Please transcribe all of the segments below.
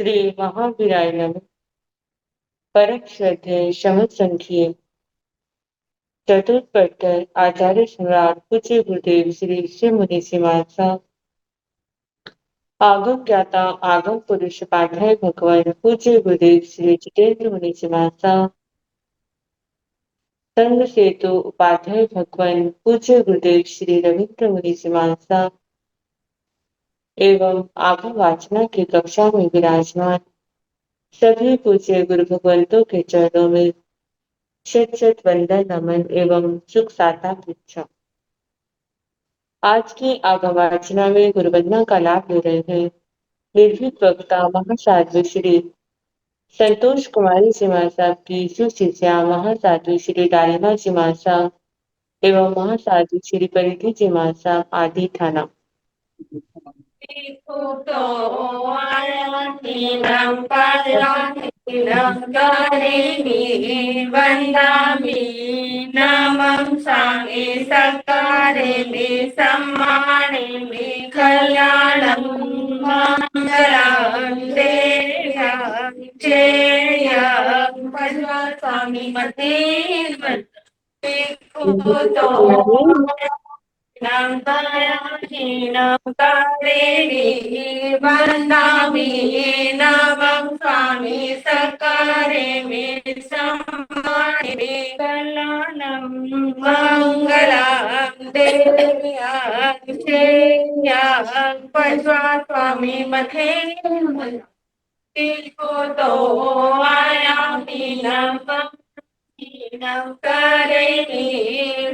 श्री महावीराय नमः। परम श्रद्धेय समसंख्य चतुष्पट्टर आचार्य सम्राट पूज्य गुरुदेव श्री श्री मुनि सिमाचा आगम ज्ञाता आगम पुरुष पाठाय भगवान पूज्य गुरुदेव श्री जितेंद्र मुनि सिमाचा संग सेतु उपाध्याय भगवान पूज्य गुरुदेव श्री रविंद्र मुनि सिमाचा एवं आगम वाचना की कक्षा में विराजमान सभी पूज्य गुरु भगवंतों के चरणों में शत शत वंदन नमन एवं सुख साता पृच्छा। आज की आगम वाचना में गुरुवंदना का लाभ ले रहे हैं निर्भीक वक्ता महासाध्वी श्री संतोष कुमारी जी महासाब की सुशिष्या महासाध्वी श्री डालिमा जी महासाब एवं महासाध्वी श्री परिधि जी महासाब आदि थाना। वंदामि नमं सांगे सत्कारेमि सम्मानेमि कल्याणं मंगलं देयं चेयं स्वामी मते वंदामि नमं स्वामी सत्कारेमि सम्मानेमि कल्याणं मंगलं देयं चेयं स्वामी मथे तो आयामि नमः करेमि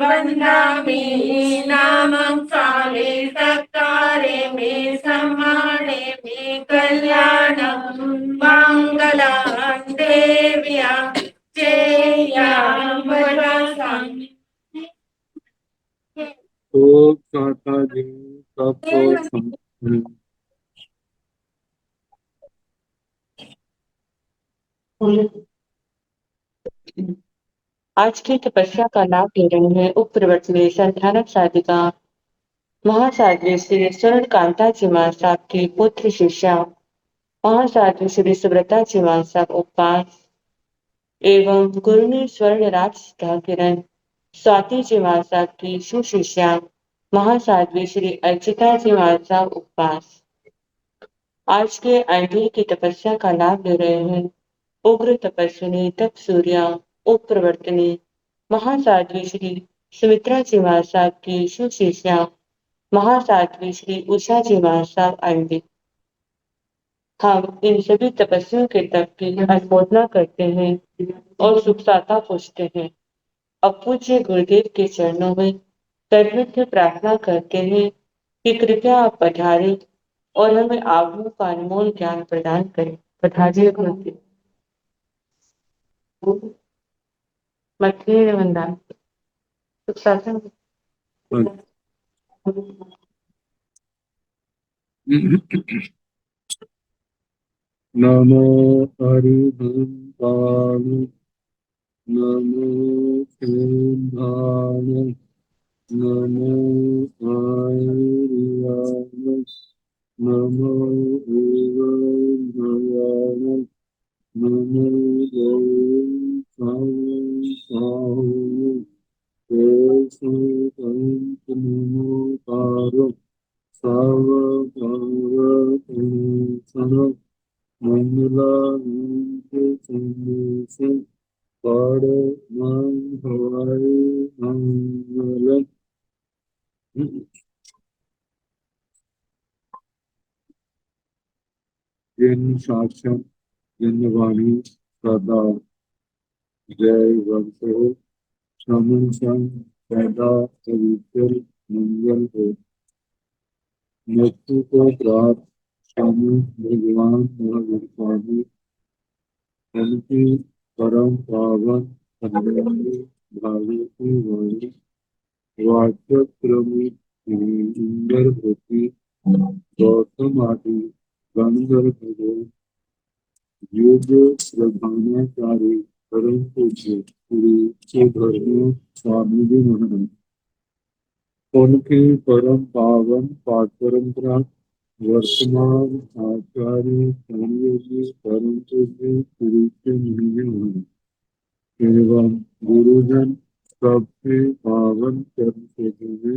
वंदामि नामं स्वामी सत्कारेमि सम्मानेमि कल्याणं मंगलं देव्या चेयं स्वामी तो चाहता जी सबको आज की तपस्या का लाभ ले रहे हैं उप प्रवर्तनीय संस्थानक साधिका महासाध्वी श्री स्वर्ण कांता जी महासाब की पुत्र शिष्या महासाध्वी श्री सुब्रता जी महासाब उपवास एवं गुरुनी स्वर्ण राज किरण स्वाति जी महासाब की सुशिष्या महासाध्वी श्री अर्चिता जी महासाब उपवास आज के आइडियल की तपस्या का लाभ ले रहे हैं उग्र तपस्विनी तप सूर्या उप प्रवर्तनी महासाध्वी श्री सुमित्रा जी महासाब की सुशिष्या महासाध्वी श्री उषा जी महासाब आयुर्वेद। हम इन सभी तपस्वियों के तप की अनुमोदना करते हैं और सुख साता पूछते हैं। अब पूज्य गुरुदेव के चरणों में सर्वत्र प्रार्थना करते हैं कि कृपया आप पधारें और हमें आगमों का अनमोल ज्ञान प्रदान करें। पधारिए गुरुदेव। मध्य वंदन सुख साता। नमो हरिभंताय नमो सिंहाय नमो आयुर्याय नमो एवं नमो नमो मंगला मंगल शासन वाणी सदा जय वंशो समुसं सदा पवित्र मंगल हो। मृत्यु को प्राप्त स्वामी भगवान महावीर उनकी परम पावन भावी की वाणी वाक्यक्रमिक इंद्रवती गौतम आदि गंधर्व योग प्रधानाचार्य परम पूज्य श्री धर्म स्वामी जी महाराज उनकी परम पावन पाठ परंपरा वर्तमान आचार्य संयोगी परंतु भी पुरुष नहीं होने एवं गुरुजन सबसे पावन करते हुए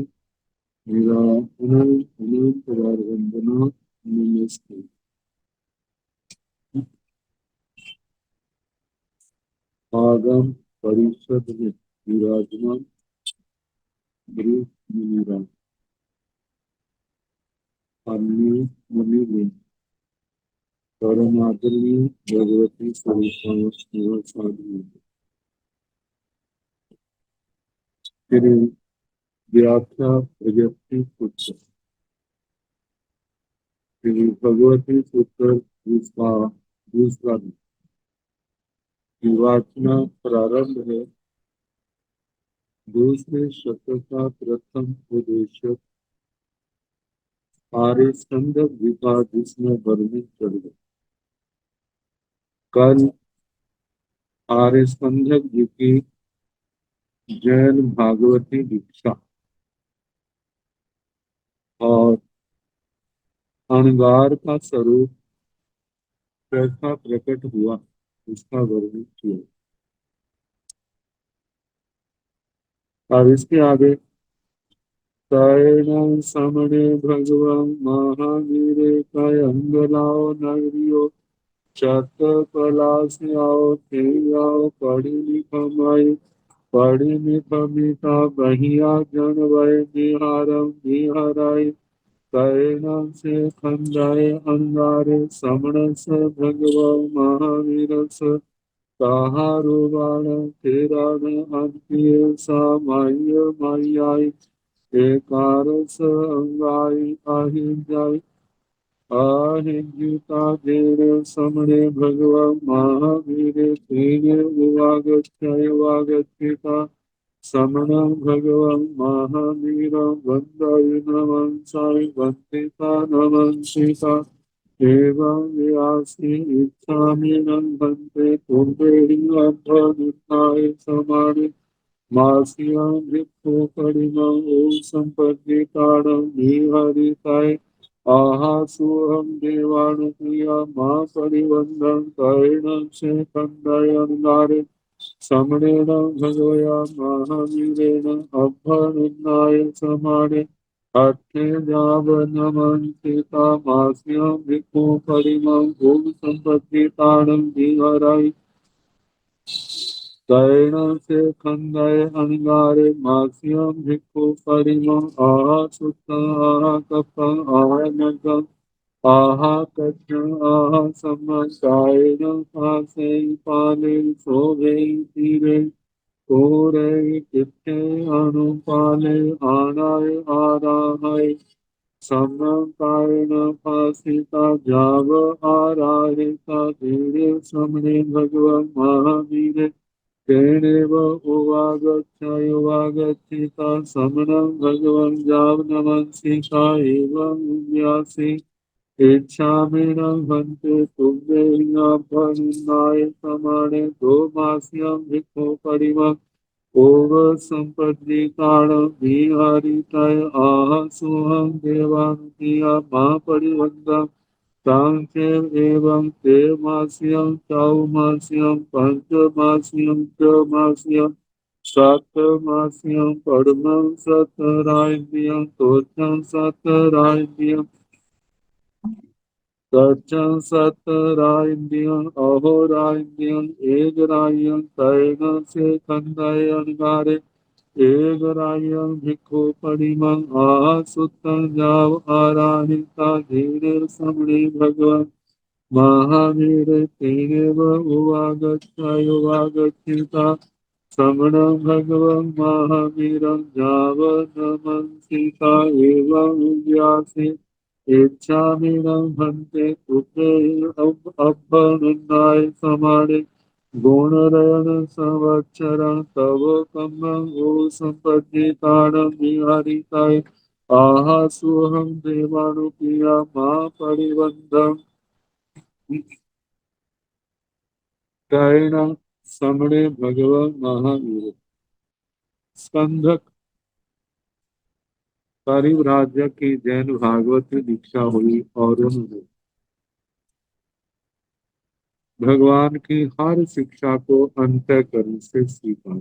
मेरा अनंत अनंत बार वंदना नमस्ते। आगम परिषद में विराजमान गुरु मुनिराज अन्य मुनि परमादरणीय भगवती स्वरूप साधु श्री व्याख्या प्रगति पुत्र श्री भगवती पुत्र दूसरा विवाचना प्रारंभ है। दूसरे शतक का प्रथम उद्देश्य आर्य स्कंद विवाह जिसमें वर्णित कर गया। कल आर्य स्कंधक जी की जैन भागवती दीक्षा और अणगार का स्वरूप कैसा प्रकट हुआ उसका वर्णन किया। अब इसके आगे तैण समणे भगवान महावीरे कयंगलाओ नगरियो चत पलास्याओ तेयाओ पढ़ी लिखमाई पढ़ी लिखमिता बहिया जन वय निहारम निहाराई तैण से खंडाए अंगारे समणस भगवान महावीरस ताहारो बाण तेरान अंतिय सामाय मायाई एकारस अंगाई अहिंजाई अहिंजिता देर समणे भगवान महावीरे तेने उवागच्छिता समण भगवान महावीर वंदय नमंसाय वंदिता नमंसिता एवं व्यासी इच्छामि नंदन्ते तुंबे अभ्युत्थाय समाने मास्यां भिक्षु कडिमं ओ संपद्यिताणं निहरिताय आहासुहं देवानुप्रिया मा परिवन्दं तैणं से खण्डयन्नारे समणेन भगवया महावीरेण अभ्यनुज्ञाय समाने अट्ठे यावन्नमन्त्रिता मास्यां भिक्षु कडिमं ओ संपद्यिताणं निहराय तैण से खंडय अंगारे मास्यम भिक्षु परिमं आहा सुतं आहा कपं आहा नगं आहा कच्छं आहा सम्मसायन आसे पाले शोभे तीरे कोरे कित्ते अनुपाले आनाय आराहाय समकायन फासिता जाव आराहिता धीरे समणे भगवन् महावीरे तेनेव उवागच्छायुवागच्छिता समणं भगवन् जावनमंसिता एवं व्यासि इच्छामि न भन्ते तुभ्येनाभनुन्नाय समाने दो मास्यं भिक्षु परिमं ओव सम्पद्यिताणं विहरिताय आहसुहं देवानुज्ञया मा परिवन्दम् सांख्यं एवं ते मास्यं चौमास्यं पंचमास्यं च मास्यं सातमास्यं परमं सतराज्यं तोषं सतराज्यं तच्चं सतराज्यं अहोराज्यं एकराज्यं तैण से खंडयन्गारे एकराज्यं भिक्षु परिमं आसुतं जाव आराहिता धीरे समणे भगवन् महावीर तेनेव उवागच्छायुवागच्छिता समणं भगवन् महावीरं जावनमंसिता एवं व्यासि इच्छामि न भन्ते तुभ्ये अभ्यनुन्नाय समाने गुणरयण संवत्सरं तव कम्मं वो सम्पद्यिताणं विहरिताय आहासुहं देवानुप्रिया मा परिवन्दम् तैण समणे भगवन् महावीर स्कंधक परिव्राजक की जैन भागवती दीक्षा हुई और उन्होंने भगवान की हर शिक्षा को अंतःकरण से सीखा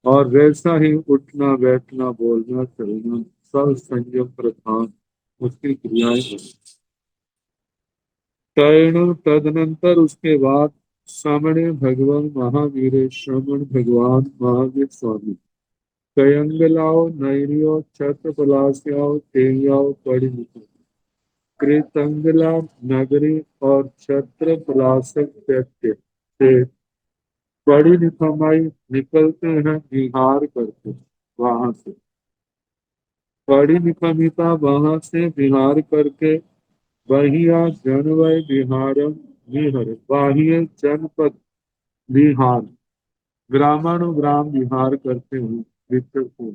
और वैसा ही उठना बैठना बोलना चलना सब संयम प्रधान उसकी क्रियाएं हैं। तदनंतर उसके बाद सामने भगवान महावीर श्रमण भगवान महावीर स्वामी कयंगलाओ नैरियो छत्र पलास्याओ तेयाओ पड़ी कृतंगला नगरी और छत्र पलासक दैत्य से बड़ी निकमाई निकलते हैं विहार करके वहां से बड़ी निकमिता वहां से विहार करके बहिया जनवय विहारम विहर बाह्य जनपद विहार ग्रामानुग्राम विहार करते हैं विचरते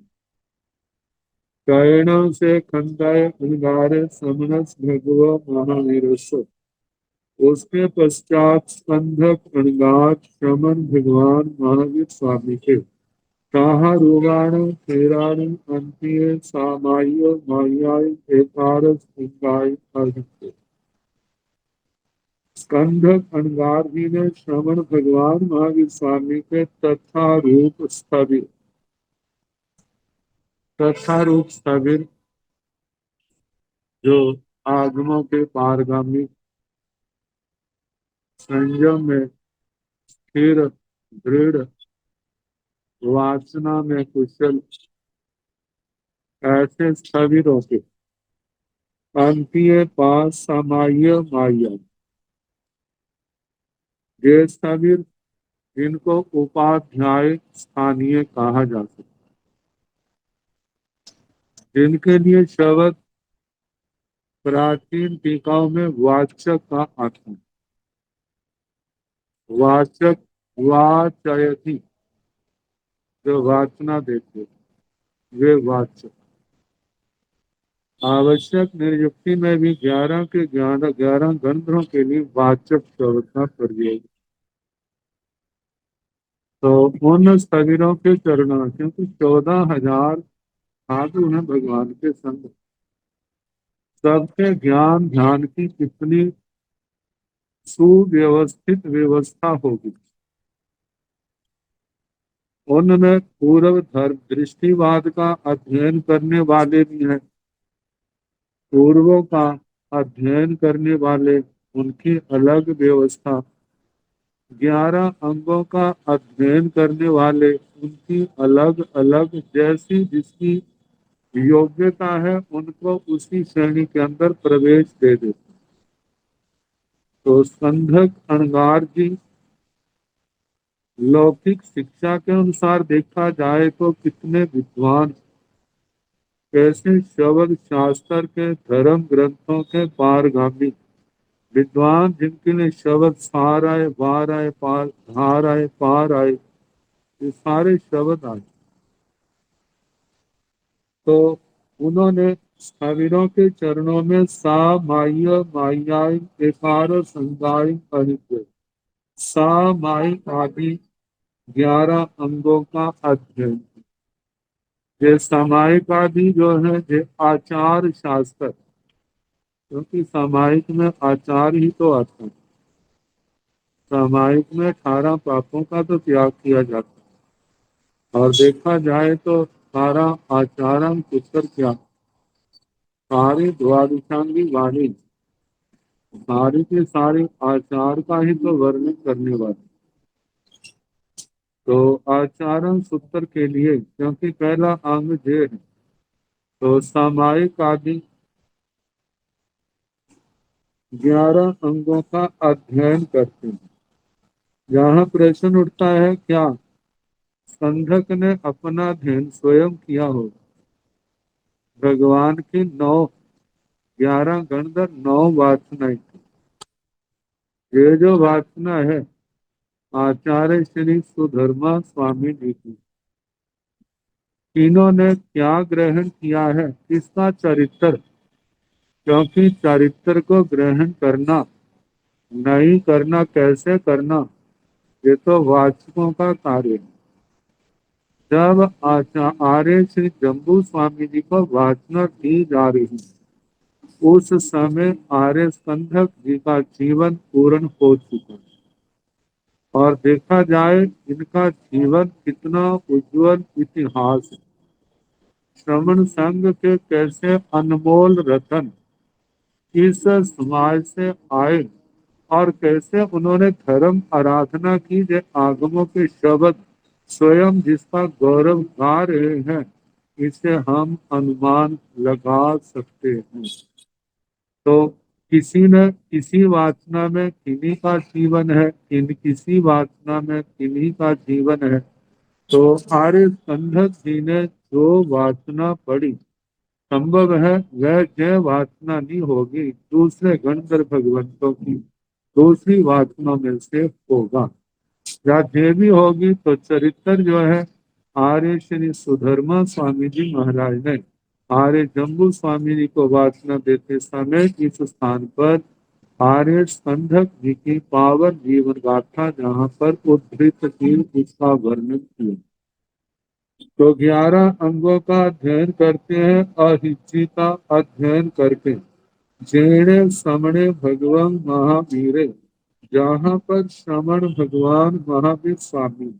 कर्ण से खंडाय अंगार समनस भगव महावीरस्व उसके पश्चात स्कंधक अणगार श्रमण भगवान महावीर स्वामी के ताहा रोगाण तेराण अंतिय सामाय मायाय एकारस इंगाय अर्घ्य स्कंधक अणगार जी ने श्रमण भगवान महावीर स्वामी के तथा रूप स्थविर जो आगमों के पारगामी संयम में स्थिर दृढ़ वासना में कुशल ऐसे स्थविरों के अंतीय पास समाय माया ये स्थविर जिनको उपाध्याय स्थानीय कहा जा सकता जिनके लिए शब्द प्राचीन टीकाओं में वाचक का अर्थ है वाचक वाचयति जो वाचना देते वे वाचक आवश्यक नियुक्ति में भी 11 के 11 ग्रंथों के लिए वाचक शब्द का प्रयोग तो उन स्थविरों के चरणों क्योंकि 14,000 साधु हैं भगवान के संग सबके ज्ञान ध्यान की कितनी सुव्यवस्थित व्यवस्था होगी उनमें पूर्व धर्म दृष्टिवाद का अध्ययन करने वाले भी हैं पूर्वों का अध्ययन करने वाले उनकी अलग व्यवस्था 11 अंगों का अध्ययन करने वाले उनकी अलग अलग जैसी जिसकी योग्यता है उनको उसी श्रेणी के अंदर प्रवेश दे देते तो स्कंधक अणगार जी लौकिक शिक्षा के अनुसार देखा जाए तो कितने विद्वान कैसे शब्द शास्त्र के धर्म ग्रंथों के पारगामी विद्वान जिनके लिए शब्द सार आए बार आए पार धार आए पार आए ये सारे शब्द आए तो उन्होंने स्थविरों के चरणों में सा माय मायाय एकार संगाय अहित्य सा माई आदि 11 अंगों का अध्ययन ये सामायिक आदि जो है ये आचार शास्त्र क्योंकि सामायिक में आचार ही तो आता है सामायिक में 18 पापों का तो त्याग किया जाता है और देखा जाए तो सारा आचारम पुत्र क्या सारी द्वादशांगी वाणी सारी के सारे आचार का ही तो वर्णन करने वाले तो आचारण सूत्र के लिए क्योंकि पहला अंग जे है तो सामायिक आदि 11 अंगों का अध्ययन करते हैं यहाँ प्रश्न उठता है क्या संघक ने अपना अध्ययन स्वयं किया हो भगवान की 11 गणधर 9 वासनाएं ये जो वासना है आचार्य श्री सुधर्मा स्वामी जी की इन्होंने क्या ग्रहण किया है किसका चरित्र क्योंकि चरित्र को ग्रहण करना नहीं करना कैसे करना ये तो वाचकों का कार्य है जब आचार्य श्री जम्बू स्वामी जी को वाचना दी जा रही, उस समय आर्य स्कंधक जी का जीवन पूर्ण हो चुका और देखा जाए इनका जीवन कितना उज्जवल इतिहास है। श्रवण संघ के कैसे अनमोल रतन इस समाज से आए और कैसे उन्होंने धर्म आराधना की, जो आगमों के शब्द स्वयं जिसका गौरव गा रहे हैं, इसे हम अनुमान लगा सकते हैं। तो किसी न किसी वासना में किन्हीं का जीवन है, किसी वासना में किन्हीं का जीवन है। तो आर्य स्कंधक जी ने जो वासना पड़ी, संभव है वह जय वासना नहीं होगी, दूसरे गणधर भगवंतों की दूसरी वासना में से होगा, या जे भी होगी। तो चरित्र जो है, आर्य श्री सुधर्मा स्वामी जी महाराज ने आर्य जम्बू स्वामी जी को वासना देते समय इस स्थान पर आर्य स्कंधक जी की पावन जीवन गाथा जहाँ पर उद्धृत की, उसका वर्णन किया। तो 11 अंगों का अध्ययन करते हैं, अहिच्छि का अध्ययन करके जेणे समणे भगवान महावीरे, जहाँ पर श्रवण भगवान महावीर स्वामी।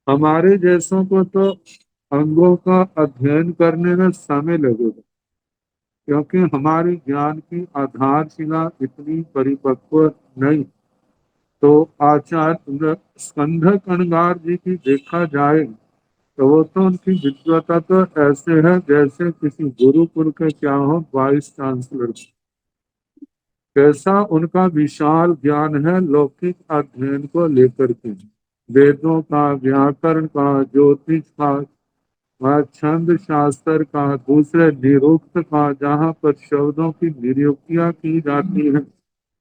हमारे जैसों को तो अंगों का अध्ययन करने में समय लगेगा, क्योंकि हमारी ज्ञान की आधारशिला इतनी परिपक्व नहीं। तो आचार्य स्कंधक अणगार जी की देखा जाए तो वो तो उनकी विद्वता तो ऐसे है जैसे किसी गुरुकुल के क्या हो वाइस चांसलर। कैसा उनका विशाल ज्ञान है लौकिक अध्ययन को लेकर के, वेदों का, व्याकरण का, ज्योतिष का, छंद शास्त्र का, दूसरे निरुक्त का, जहाँ पर शब्दों की निरुक्तियां की जाती हैं,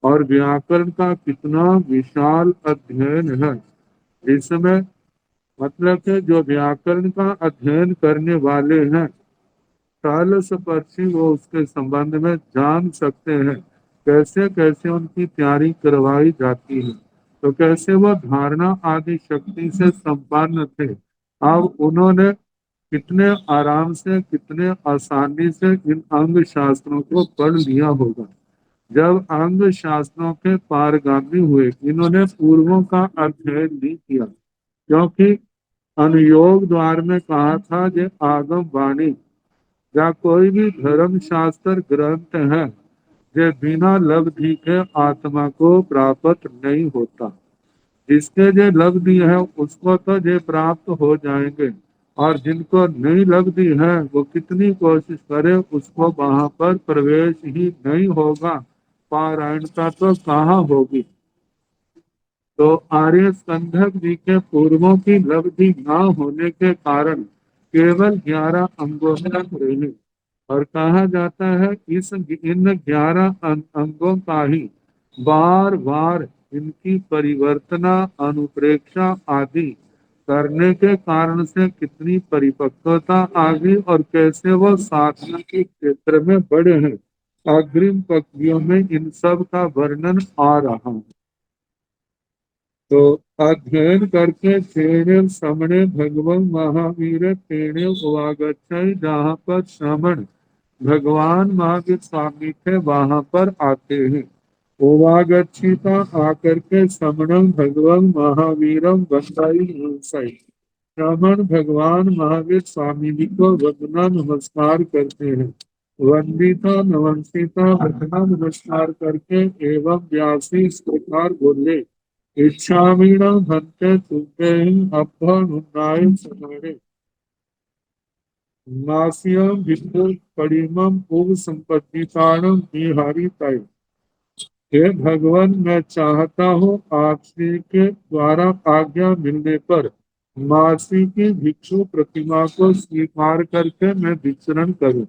और व्याकरण का कितना विशाल अध्ययन है। इसमें मतलब कि जो व्याकरण का अध्ययन करने वाले हैं, काल स्पर्शी वो उसके संबंध में जान सकते हैं, कैसे कैसे उनकी तैयारी करवाई जाती है, तो कैसे वो धारणा आदि शक्ति से संपन्न थे। अब उन्होंने कितने आराम से, कितने आसानी से इन अंग शास्त्रों को पढ़ लिया होगा। जब अंग शास्त्रों के पारगामी हुए, इन्होंने पूर्वों का अध्ययन नहीं किया, क्योंकि अनुयोग द्वार में कहा था कि आगम वाणी या कोई भी धर्म शास्त्र ग्रंथ है जो बिना लब्धि के आत्मा को प्राप्त नहीं होता। जिसके जो लब्धि है उसको तो जो प्राप्त हो जाएंगे, और जिनको नहीं लब्धि है वो कितनी कोशिश करे उसको वहां पर प्रवेश ही नहीं होगा, पारायणता तो कहाँ होगी। तो आर्य स्कंधक जी के पूर्वों की लब्धि न होने के कारण केवल 11 अंगों तक रहे, और कहा जाता है इन 11 अंगों का ही बार बार इनकी परिवर्तना, अनुप्रेक्षा आदि करने के कारण से कितनी परिपक्वता आ गई, और कैसे वो साधना के क्षेत्र में बढ़े हैं। अग्रिम पंक्तियों में इन सब का वर्णन आ रहा है। तो अध्ययन करके तेणे श्रवणे भगवान महावीर तेणे उवागच्छै, जहाँ पर श्रवण भगवान महावीर स्वामी थे वहां पर आते हैं। उवागच्छिता आकर के श्रवणम भगवान महावीरम वंदाई हंसाई, श्रवण भगवान महावीर स्वामी जी को वंदना नमस्कार करते हैं। वंदिता नवंसिता वंदना नमस्कार करके एवं व्यासी इस प्रकार बोले, इच्छामीण भंते तुभ्ये अभ्युन्नाय समाने, नास्यं विद्युत परिमम उप संपत्तिकाणम बिहारी तय। हे भगवान, मैं चाहता हूँ आपसे के द्वारा आज्ञा मिलने पर मासी की भिक्षु प्रतिमा को स्वीकार करके मैं विचरण करूं।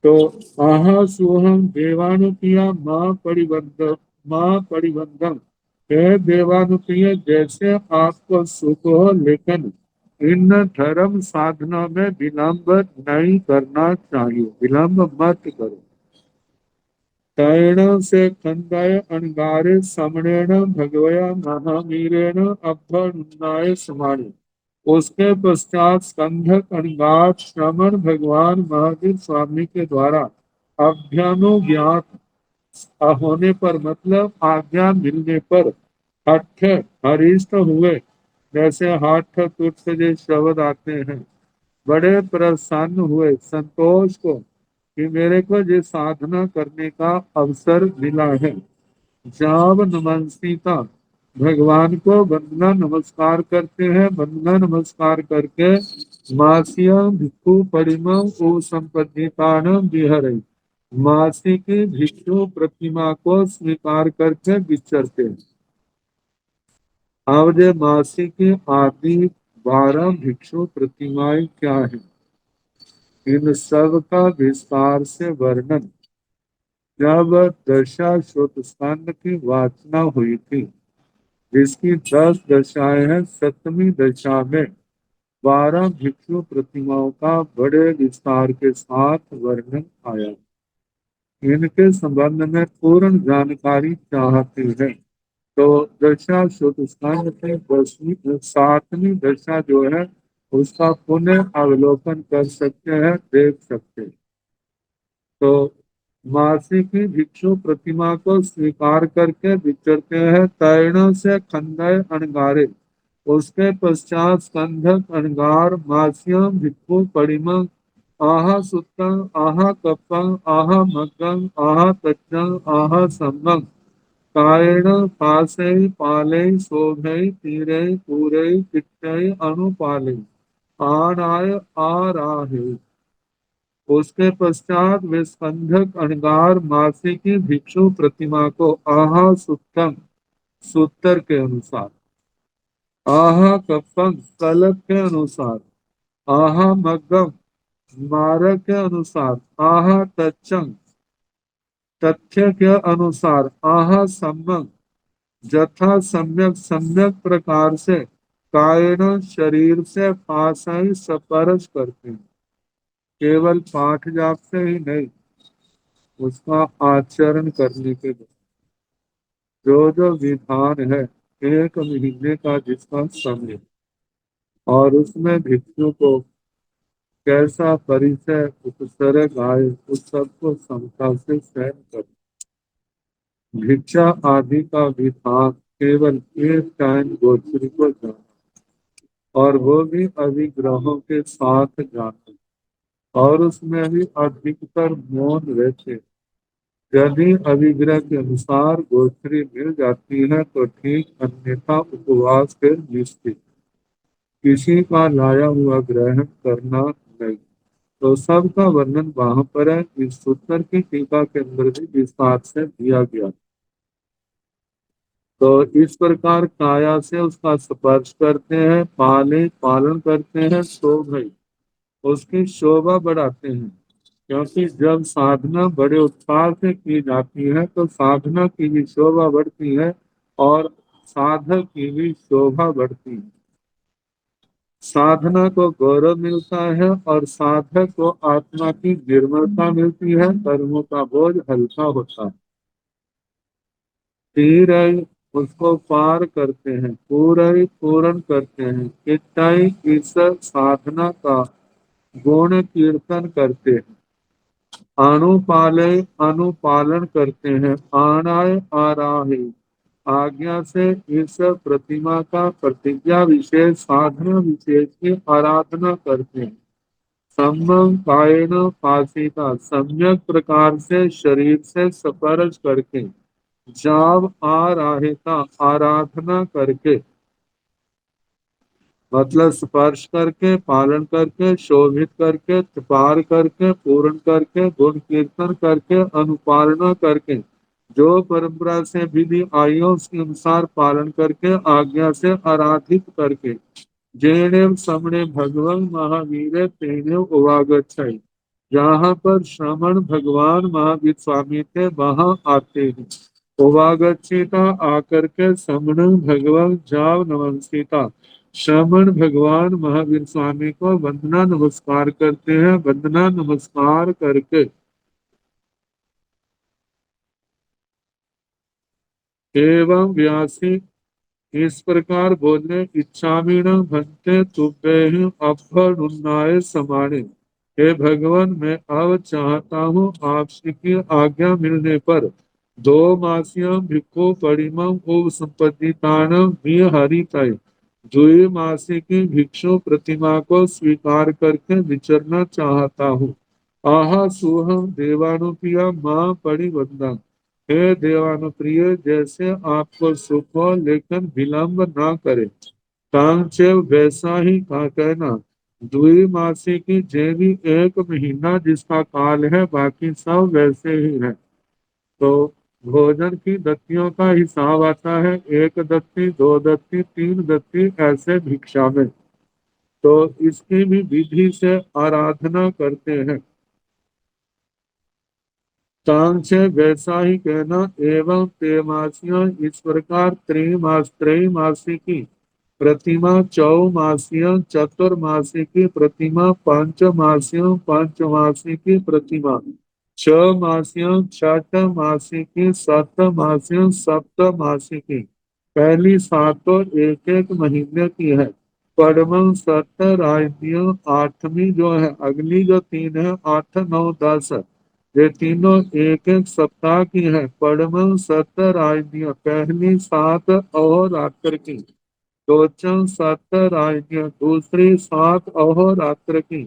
तो आहा सुहम देवानुपिया माँ परिबंधम, हे देवानुप्रिय, जैसे आपको सुख हो, लेकिन इन धर्म साधना में विलंब नहीं करना चाहिए, विलंब मत करो। तैण से खंडाय अणगारे समणेन भगवया महावीरेण अभ्यनुन्नाय समाने। उसके पश्चात स्कंधक अणगार श्रमण भगवान महावीर स्वामी के द्वारा अभ्यानुज्ञात होने पर, मतलब आज्ञा मिलने पर, हठ हरिष्ट हुए। जैसे हठ तुठ से जो शब्द आते हैं, बड़े प्रसन्न हुए संतोष को कि मेरे को ये साधना करने का अवसर मिला है। जाव नमस्कृता, भगवान को वंदना नमस्कार करते हैं। वंदना नमस्कार करके मासिया भिक्षु परिमा ओ संपत्तितान विहरे, मासी की भिक्षु प्रतिमा को स्वीकार करके विचरते हैं। अब ये मासी की आदि 12 भिक्षु प्रतिमाएं क्या है, इन सब का विस्तार से वर्णन जब दशा स्कंद की वाचना हुई थी, जिसकी 10 दशाएं हैं, 7वीं दशा में 12 भिक्षु प्रतिमाओं का बड़े विस्तार के साथ वर्णन आया। इनके संबंध में पूर्ण जानकारी चाहते हैं तो दशा स्कंद की 7वीं दशा जो है उसका पुनः अवलोकन कर सकते हैं, देख सकते हैं। तो मासी की भिक्षु प्रतिमा को स्वीकार करके विचरते हैं। तैर्ण से खंडय अणगारे, उसके पश्चात स्कंधक अणगार मास्यम भिक्षु परिमा आहा सुत्तं आहा कप्पं आहा मग्गं आहा तच्चं आहा सम्मं कायेण पासै पालै शोभै तीरै पूरै चित्तै अनुपालै आनाय आराहे। उसके पश्चात वे स्कंधक अणगार मासी की भिक्षु प्रतिमा को आहा सुत्तम, सूत्र के अनुसार, आहा कप्पं, कलप के अनुसार, आहा मग्गम, मारक के अनुसार, आहा तच्चं, तथ्य के अनुसार, आहा सम्मं, जथा सम्यक सम्यक प्रकार से, कायेन शरीर से पासाई स्पर्श करते हैं। केवल पाठ जाप से ही नहीं, उसका आचरण करने के बाद जो विधान है, 1 महीने का जिसका समय, और उसमें भिक्षु को कैसा परिचय उपसर्ग आए, उस सबको समता से सहन कर। भिक्षा आदि का विधान केवल एक टाइम गोचरी को जाना, और वो भी अभिग्रहों के साथ जाना, और उसमें भी अधिकतर मौन रहते। यदि अभिग्रह के अनुसार गोचरी मिल जाती है तो ठीक, अन्यथा उपवास फिर निश्चित, किसी का लाया हुआ ग्रहण करना नहीं। तो सबका वर्णन वहां पर है। इस सूत्र की टीका के अंदर भी विस्तार से दिया गया। तो इस प्रकार काया से उसका स्पर्श करते हैं, पालन करते हैं, शोभा, उसकी शोभा बढ़ाते हैं। क्योंकि जब साधना बड़े उत्साह से की जाती है तो साधना की भी शोभा बढ़ती है और साधक की भी शोभा बढ़ती है। साधना को गौरव मिलता है और साधक को आत्मा की निर्मलता मिलती है, कर्मों का बोझ हल्का होता है। तीर उसको पार करते हैं, पूर्ण करते हैं। इतना इस साधना का गुण कीर्तन करते हैं। अनुपालय, अनुपालन करते हैं। आनाय आराहे, आज्ञा से इस प्रतिमा का प्रतिज्ञा विशेष साधना विशेष की आराधना करते हैं। सम्यक कायेन पासिता, सम्यक प्रकार से शरीर से स्पर्श करके, जाव आराहेता, आराधना करके, मतलब स्पर्श करके, पालन करके, शोभित करके, पार करके, पूर्ण करके, गुण कीर्तन करके, अनुपालना करके, जो परंपरा से विधि आई हो उसके अनुसार पालन करके, आज्ञा से आराधित करके, जेने समणे भगवान महावीर तेने उवागच्छाई, जहाँ पर श्रमण भगवान महावीर स्वामी थे वहां आते हैं। उवागच्छिता, आकर के, समण भगवान जाव नमस्कृता, श्रमण भगवान महावीर स्वामी को वंदना नमस्कार करते हैं। वंदना नमस्कार करके एवं व्यासी इस प्रकार बोले, इच्छामीण भंते तुभ्य अभ्युन्नाय समाणे। हे भगवान, मैं अब चाहता हूँ आपकी आज्ञा मिलने पर दो मासियां भिक्खु परिमं उपसंपत्तितानं विहरितये द्विमासी की भिक्षु प्रतिमा को स्वीकार करके विचरना चाहता हूँ। आहा सुहम देवानुप्रिया माँ परिवंदा। हे देवानुप्रिय, जैसे आपको सुख हो लेकिन विलंब ना करे। कांचेव वैसा ही का कहना। द्विमासी की जेवी एक महीना जिसका काल है, बाकी सब वैसे ही है। तो भोजन की दत्तियों का हिसाब आता है, एक दत्ती, दो दत्ती, तीन दत्ती, ऐसे भिक्षा में। तो इसकी भी विधि से आराधना करते हैं। तांग से वैसा ही कहना। एवं तेमासियां इस प्रकार त्रैमासी की प्रतिमा, चौमासियां चतुर्मासी की प्रतिमा, पंचमासी की प्रतिमा, छह मासियों छठ मासी की, सप्त मासियों सप्त मासी की। पहली सात तो एक एक महीने की है। पढ़म सत्य राजदियों आठवीं जो है, अगली जो तीन है, 8, 9, 10, ये तीनों एक एक सप्ताह की है। पढ़म सत्य राजदियों पहली सात अहोरात्र की। दोचन सत्य राजदियों दूसरी सात अहोरात्र की।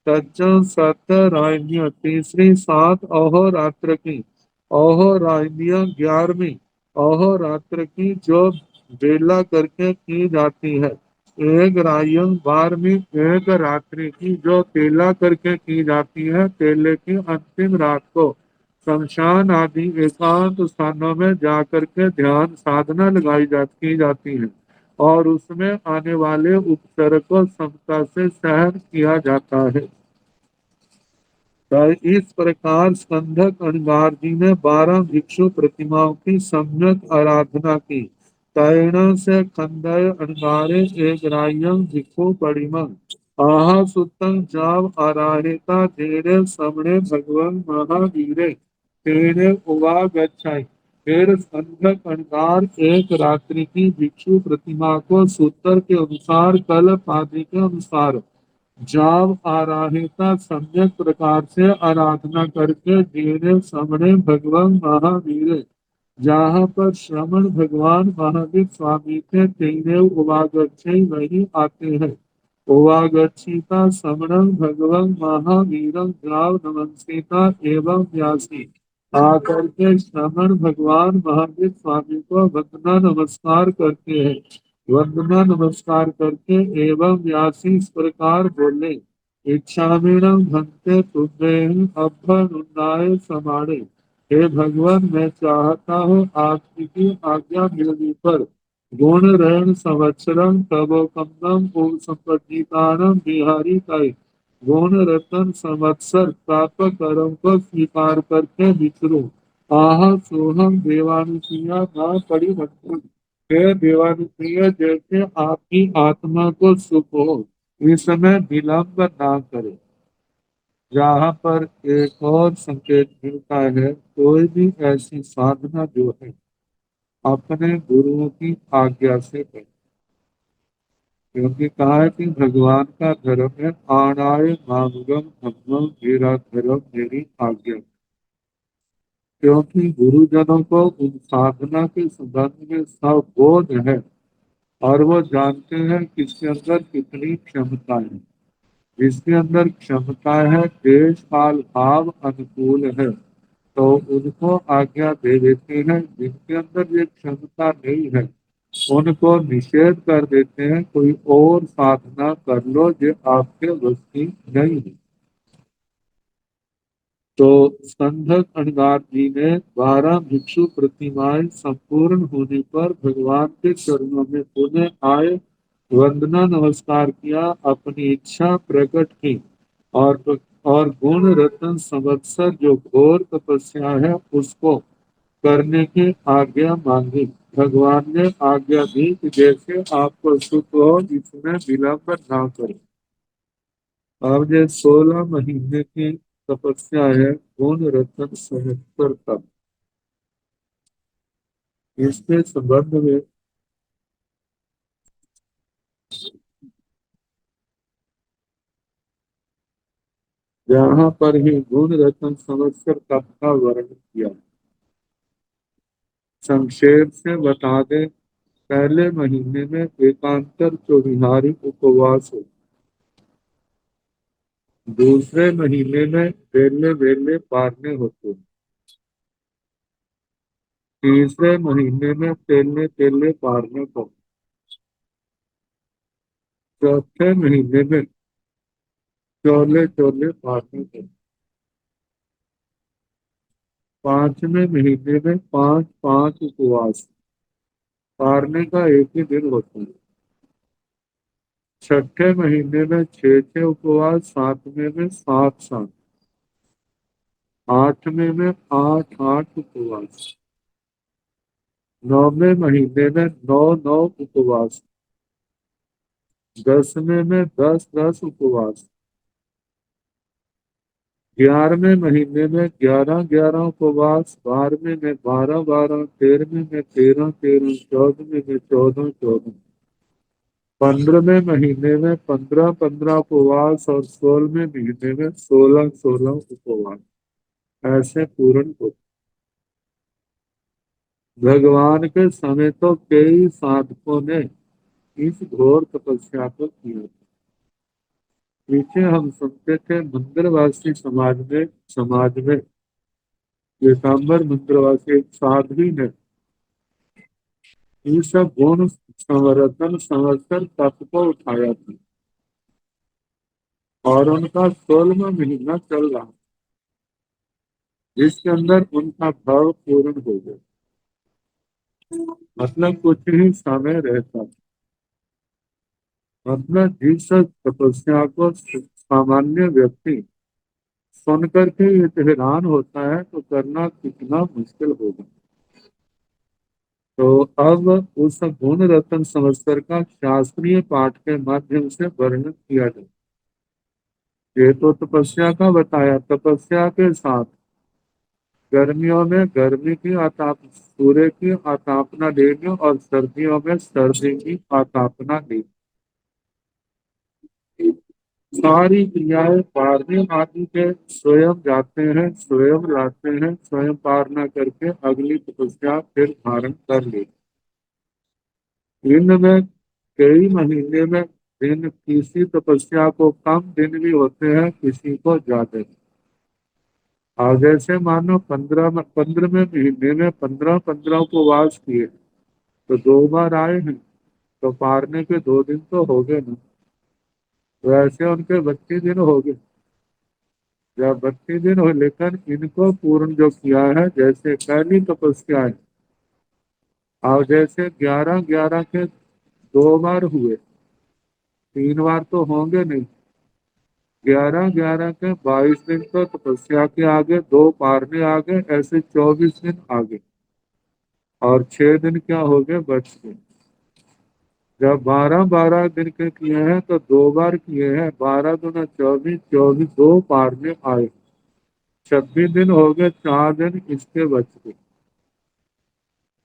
तजन सत्य राजदियों तीसरी सात अहोरात्र की। अहोराज्ञियां 11वीं अहोरात्र की, जो बेला करके की जाती है। एक रायन 12वीं एक रात्रि की, जो तेला करके की जाती है। तेले की अंतिम रात को शमशान आदि एकांत स्थानों में जाकर के ध्यान साधना की जाती है, और उसमें आने वाले उपसर्ग को समता से सहन किया जाता है। तो इस प्रकार स्कंधक अणगार जी ने 12 भिक्षु प्रतिमाओं की सम्यक आराधना की। तैण से खंडय अणगारे एक रायं भिक्षु परिमं। आहा सुतंग जाव आराहेता तेरे समणे भगवान महावीरे तेरे उवा गच्छाई। फिर स्कंधक अणगार एक रात्रि की भिक्षु प्रतिमा को सूत्र के अनुसार, कल्प आदि के अनुसार जाव आराहिता सम्यक प्रकार से आराधना करके धीरे समणे भगवान महावीर, जहाँ पर श्रवण भगवान महावीर स्वामी थे, तेने उवागच्छे वही आते हैं। उवागच्छिता समणं भगवान महावीरं जाव नमस्ता एवं व्यासी आकर के श्रवण भगवान महावीर स्वामी को वंदना नमस्कार करते हैं। वंदना नमस्कार करके एवं व्यासी इस प्रकार बोले, इच्छामीणं भंते तुभ्यं अभ्युन्नाय समाणे। हे भगवान, मैं चाहता हूँ आपकी आज्ञा मिलने पर गुण रण संवत्सरम तबोकम्बम संपत्तितारम बिहारी तय गुण रतन संवत्सर प्राप्त कर्म को स्वीकार करके विचरू। आह सोहम देवानुप्रिया ना परिवर्तन। हे देवानुप्रिय, जैसे आपकी आत्मा को सुख हो, इस समय विलंब ना करे। यहाँ पर एक और संकेत मिलता है, कोई भी ऐसी साधना जो है अपने गुरुओं की आज्ञा से करे। क्योंकि कहा है कि भगवान का धर्म है आणाय मामगम धम्मम, मेरा धर्म मेरी आज्ञा। क्योंकि गुरुजनों को उन साधना के संबंध में सब बोध है, और वो जानते हैं कि इसके अंदर कितनी क्षमता है। जिसके अंदर क्षमता है, देश काल भाव अनुकूल है, तो उनको आज्ञा दे देते हैं। जिनके अंदर ये क्षमता नहीं है, उनको निषेध कर देते हैं, कोई और साधना कर लो जो आपके वश की नहीं है। तो संघक अणगार जी ने 12 भिक्षु प्रतिमाएं संपूर्ण होने पर भगवान के चरणों में पुनः आए, वंदना नमस्कार किया, अपनी इच्छा प्रकट की, और और गुण रत्न संवत्सर जो घोर तपस्या है उसको करने की आज्ञा मांगी। भगवान ने आज्ञा दी कि जैसे आपको सुख हो, इसमें विलंब ना करें। अब ये 16 महीने की तपस्या है, गुण रत्न संवत्सर तक। इसके संबंध में यहाँ पर ही गुण रत्न संवत्सर का वर्णन किया। संक्षेप से बता दें, पहले महीने में एकांतर चौविहारी उपवास हो, दूसरे महीने में वेले वेले पारने होते, तीसरे महीने में तेले तेले पारने को, चौथे महीने में चोले चोले पारने को, पांचवें महीने में पांच पांच उपवास पारने का एक ही दिन होता है, छठे महीने में छह उपवास, सातवें में सात सात, आठवें में आठ आठ उपवास, नौवें महीने में नौ नौ उपवास, 10वें में 10 10 उपवास, 11वें महीने में 11 11 उपवास, 12वें में 12 12, 13वें में 13 13, 14वें में 14 14, 15वें महीने में 15 15 उपवास और 16वें महीने में 16 16 उपवास ऐसे पूर्ण होते। भगवान के समय तो कई साधकों ने इस घोर तपस्या को किया। पीछे हम सुनते थे मंदिरवासी समाज में पीताम्बर मंदिरवासी एक साध्वी ने इन सब गुण संवर्धन संवत्सर तप को उठाया था और उनका 16वां महीना चल रहा, जिसके अंदर उनका भाव पूर्ण हो गया। मतलब कुछ ही समय रहता, मतलब जिस तपस्या को सामान्य व्यक्ति सुन करके हैरान होता है तो करना कितना मुश्किल होगा। तो अब उस गुण रत्न संवत्सर का शास्त्रीय पाठ के माध्यम से वर्णन किया जाए। ये तो तपस्या का बताया, तपस्या के साथ गर्मियों में गर्मी की आताप सूर्य की आतापना लेनी और सर्दियों में सर्दी की आतापना लेनी, सारी क्रियाएं पारने आदि के स्वयं जाते हैं, स्वयं लाते हैं, स्वयं पारना करके अगली तपस्या फिर धारण कर ले। इनमें कई महीने में दिन किसी तपस्या को कम दिन भी होते हैं, किसी को ज्यादा। और जैसे मानो 15वें महीने में 15 15 उपवास किए तो 2 बार आए हैं, तो पारने के 2 दिन तो हो गए ना। वैसे उनके 32 दिन हो गए। जब 32 दिन हो, लेकिन इनको पूर्ण जो किया है, जैसे पहली तपस्या है और जैसे 11 11 के 2 बार हुए, 3 बार तो होंगे नहीं, 11 11 के 22 दिन तो तपस्या के आगे, 2 पारने आगे, ऐसे 24 दिन आगे और 6 दिन क्या हो गए बच गए। जब 12 12 दिन के किए हैं तो 2 बार किए हैं, 12 दूना 24, 24 2 पारने आए, 26 दिन हो गए, 4 दिन इसके बच गए।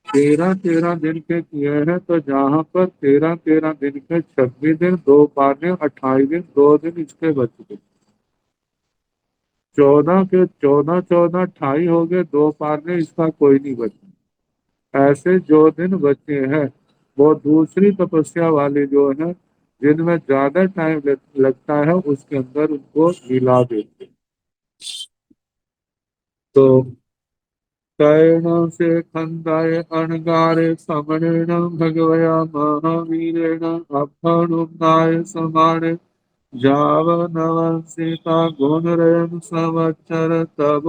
13 13 दिन के किए हैं तो जहाँ पर 13 13 दिन के 26 दिन, 2 पारने 28 दिन, 2 दिन इसके बच गए। 14 के 14 14 28 हो गए, 2 पारने इसका कोई नहीं बचा। ऐसे जो दिन बचे हैं वो दूसरी तपस्या वाले जो है, जिनमें ज्यादा टाइम लगता है, उसके अंदर उनको मिला देते। तो तैण से खंडाय अणगारे समणेन भगवया महावीरेण अभनुन्नाय समाने जावनवंसिता गुणरयन संवत्सर तब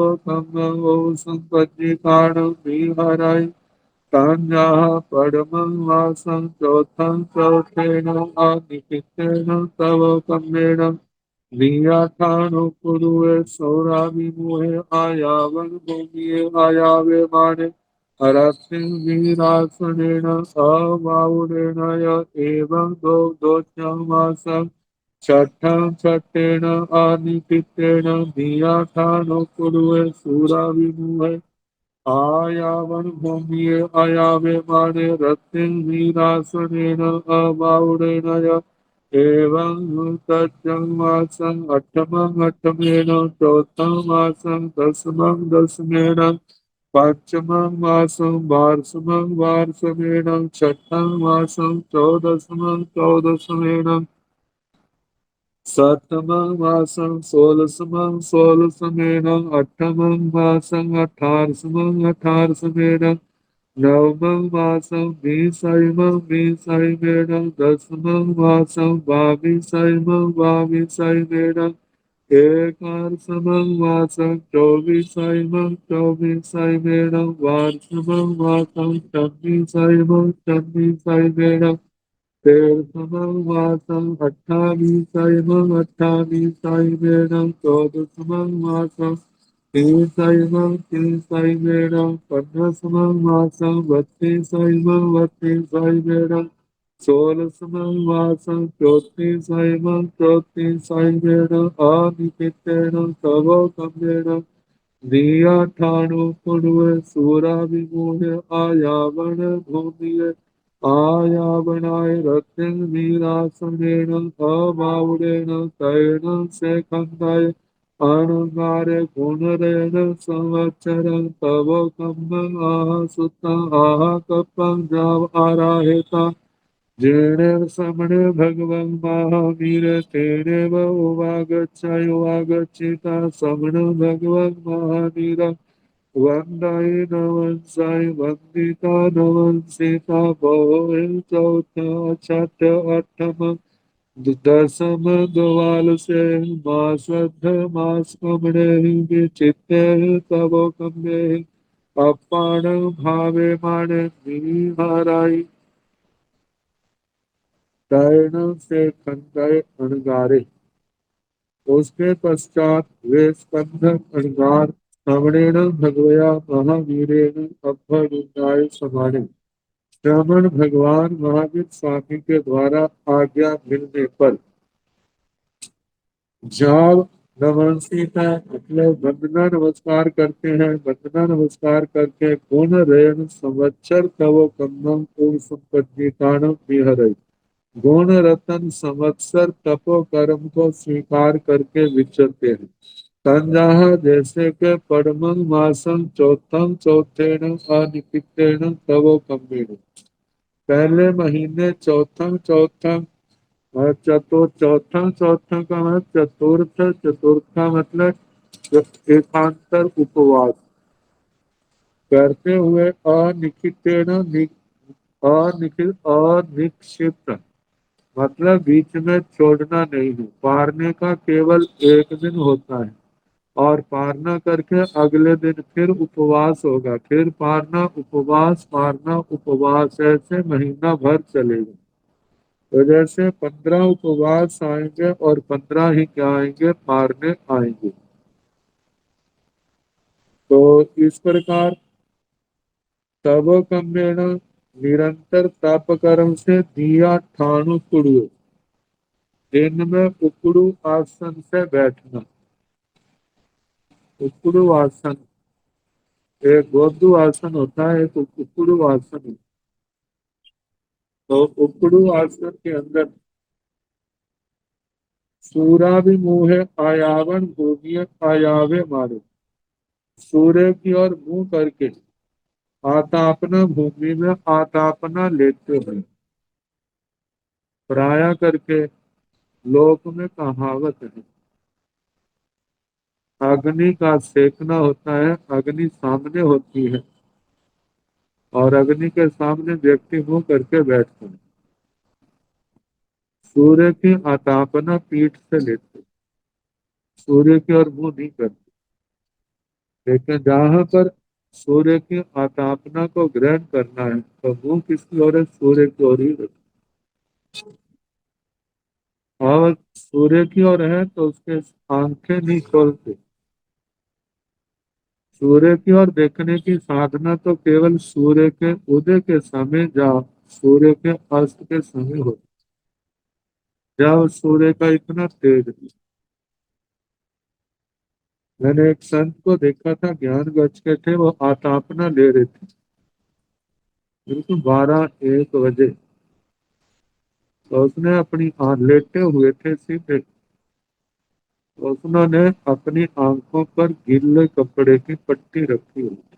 वो संपत्तिकाण विहराय तान्याः परमं वासं चौथं चौथेन आदिपित्तेन तव कम्मेन नियाथानुपुरुवे सौराभिमुहे आयावन भूमिये आयावे माने हरस्मिन् वीरासनेन अवाउरेण य एवं दो दोषं मासं छठं छठेन आदिपित्तेन नियाथानुपुरुवे सूराभिमुहे आयावन भूमिये आयावे माने रत्न वीरासनेन अबाउडेन य एवं तच्चं मासं अष्टमं अष्टमेन चौथं मासं दशमं दशमेन पंचमं मासं वार्षमं वार्षमेण छठं मासं चौदशमं चौदशमेन सप्तमं मासं षोडशमं षोडशमेन अष्टमं मासं अठारसमं अठारसमेन नवमं मासं विंशतिमं विंशतिमेन दशमं मासं द्वाविंशतिमं द्वाविंशतिमेन एकादशमं मासं चौविंशतिमं चौविंशतिमेन वार्षिकं मासं षड्विंशतिमं षड्विंशतिमेन तेरहवें मासं अट्ठाईसवें अट्ठाईसवें चौदहवें मासं तीसवें पंद्रहवें मासं बत्तीसवें बत्तीसवें सोलहवें मासं चौंतीसवें चौंतीसवें अनिकेतेन तवोकम्येन दियाठाणो पुण्वे सूराभिमोहे आयावन भूमिये आयावनाय रत्न वीरासनेन अबाउडेन तैनं सेकन्दाय अणुगारे गुणरेण संवत्सरं तव कम्मं आह सुतं आह कप्पं जाव आराहेता जेनेव समणे भगवन् महावीर तेनेव उवागच्छायुवागच्छिता समण भगवन् महावीर वन्दाय नवंसाय वन्दिता नवंसिता बहु चौथ छठ अठम दशम द्वाल से मासद्ध मास कमणे विचित्ते तव कम्ये अपाण भावे माने निहाराई तैरण से खंडय अणगारे उसके पश्चात वे स्कंधक अणगार श्रवणेन भगवया महावीरेण अभ्युदय समाने श्रवण भगवान महावीर स्वामी के द्वारा आज्ञा मिलने पर जब नमस्ते मतलब वंदना नमस्कार करते हैं वंदना नमस्कार करके गुण रेण संवत्सर तव कन्नम पूर्ण संपत्ति काणम विहरई गुण रतन संवत्सर तपो कर्म को स्वीकार करके विचरते हैं संजाह जैसे के पड़मंग मासं चौथम चौथेन अनिकितेन तवो कम्मेन पहले महीने चौथम चौथम और चौथम चौथम का मतलब चतुर्थ चतुर्थ का मतलब एकांतर उपवास करते हुए अनिकितेन अनिखिल अनिक्षिप्त मतलब बीच में छोड़ना नहीं है पारने का केवल एक दिन होता है और पारना करके अगले दिन फिर उपवास होगा फिर पारना उपवास ऐसे महीना भर चलेगा तो जैसे 15 उपवास आएंगे और 15 ही क्या आएंगे पारने आएंगे तो इस प्रकार तब कम्येण निरंतर तप कर्म से दिया ठाणु कुड़ुए दिन में उकड़ू आसन से बैठना उकड़ू आसन एक गोदू आसन होता है एक उकड़ू आसन होता है। तो उकड़ू आसन के अंदर सूरा भी मुंह आयावन भूमि आयावे मारे सूर्य की ओर मुंह करके आतापना भूमि में आतापना लेते हैं प्राय करके लोक में कहावत है अग्नि का सेकना होता है अग्नि सामने होती है और अग्नि के सामने व्यक्ति मुंह करके बैठता है सूर्य की आतापना पीठ से लेते सूर्य की ओर मुंह नहीं करते लेकिन जहां पर सूर्य की आतापना को ग्रहण करना है तो मुंह किसकी ओर है सूर्य की ओर ही रखना और सूर्य की ओर है तो उसके आंखें नहीं खोलते सूर्य की ओर देखने की साधना तो केवल सूर्य के उदय के समय या सूर्य के अस्त के समय होती जब सूर्य का इतना तेज है। मैंने एक संत को देखा था, ज्ञान गच्छ के थे, वो आतापना ले रहे थे बिल्कुल 12-1 बजे। तो उसने अपनी लेटे हुए थे सीधे, तो उन्होंने अपनी आंखों पर गीले कपड़े की पट्टी रखी हुई थी,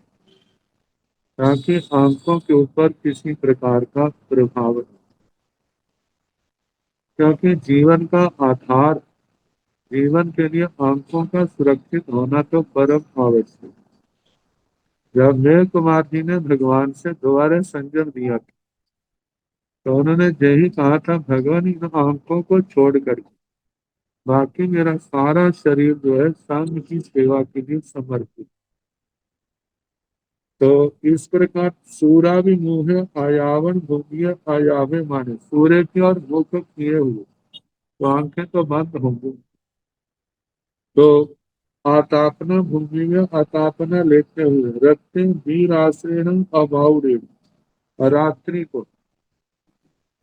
ताकि आंखों के ऊपर किसी प्रकार का प्रभाव न, क्योंकि जीवन का आधार, जीवन के लिए आंखों का सुरक्षित होना तो परम आवश्यक। जब मेघ कुमार जी ने भगवान से दोबारा संजम दिया था, तो उन्होंने यही कहा था, भगवान इन आंखों को छोड़ कर बाकी मेरा सारा शरीर जो है संघ की सेवा के लिए समर्पित। तो इस प्रकार सूरा भी मुंह आयावन भूमिय आयावे माने, सूर्य की और मुख किए हुए, तो आंखें तो बंद होंगी। तो आतापना भूमि में आतापना लेते हुए रखते वीर आश्रयण अभाव,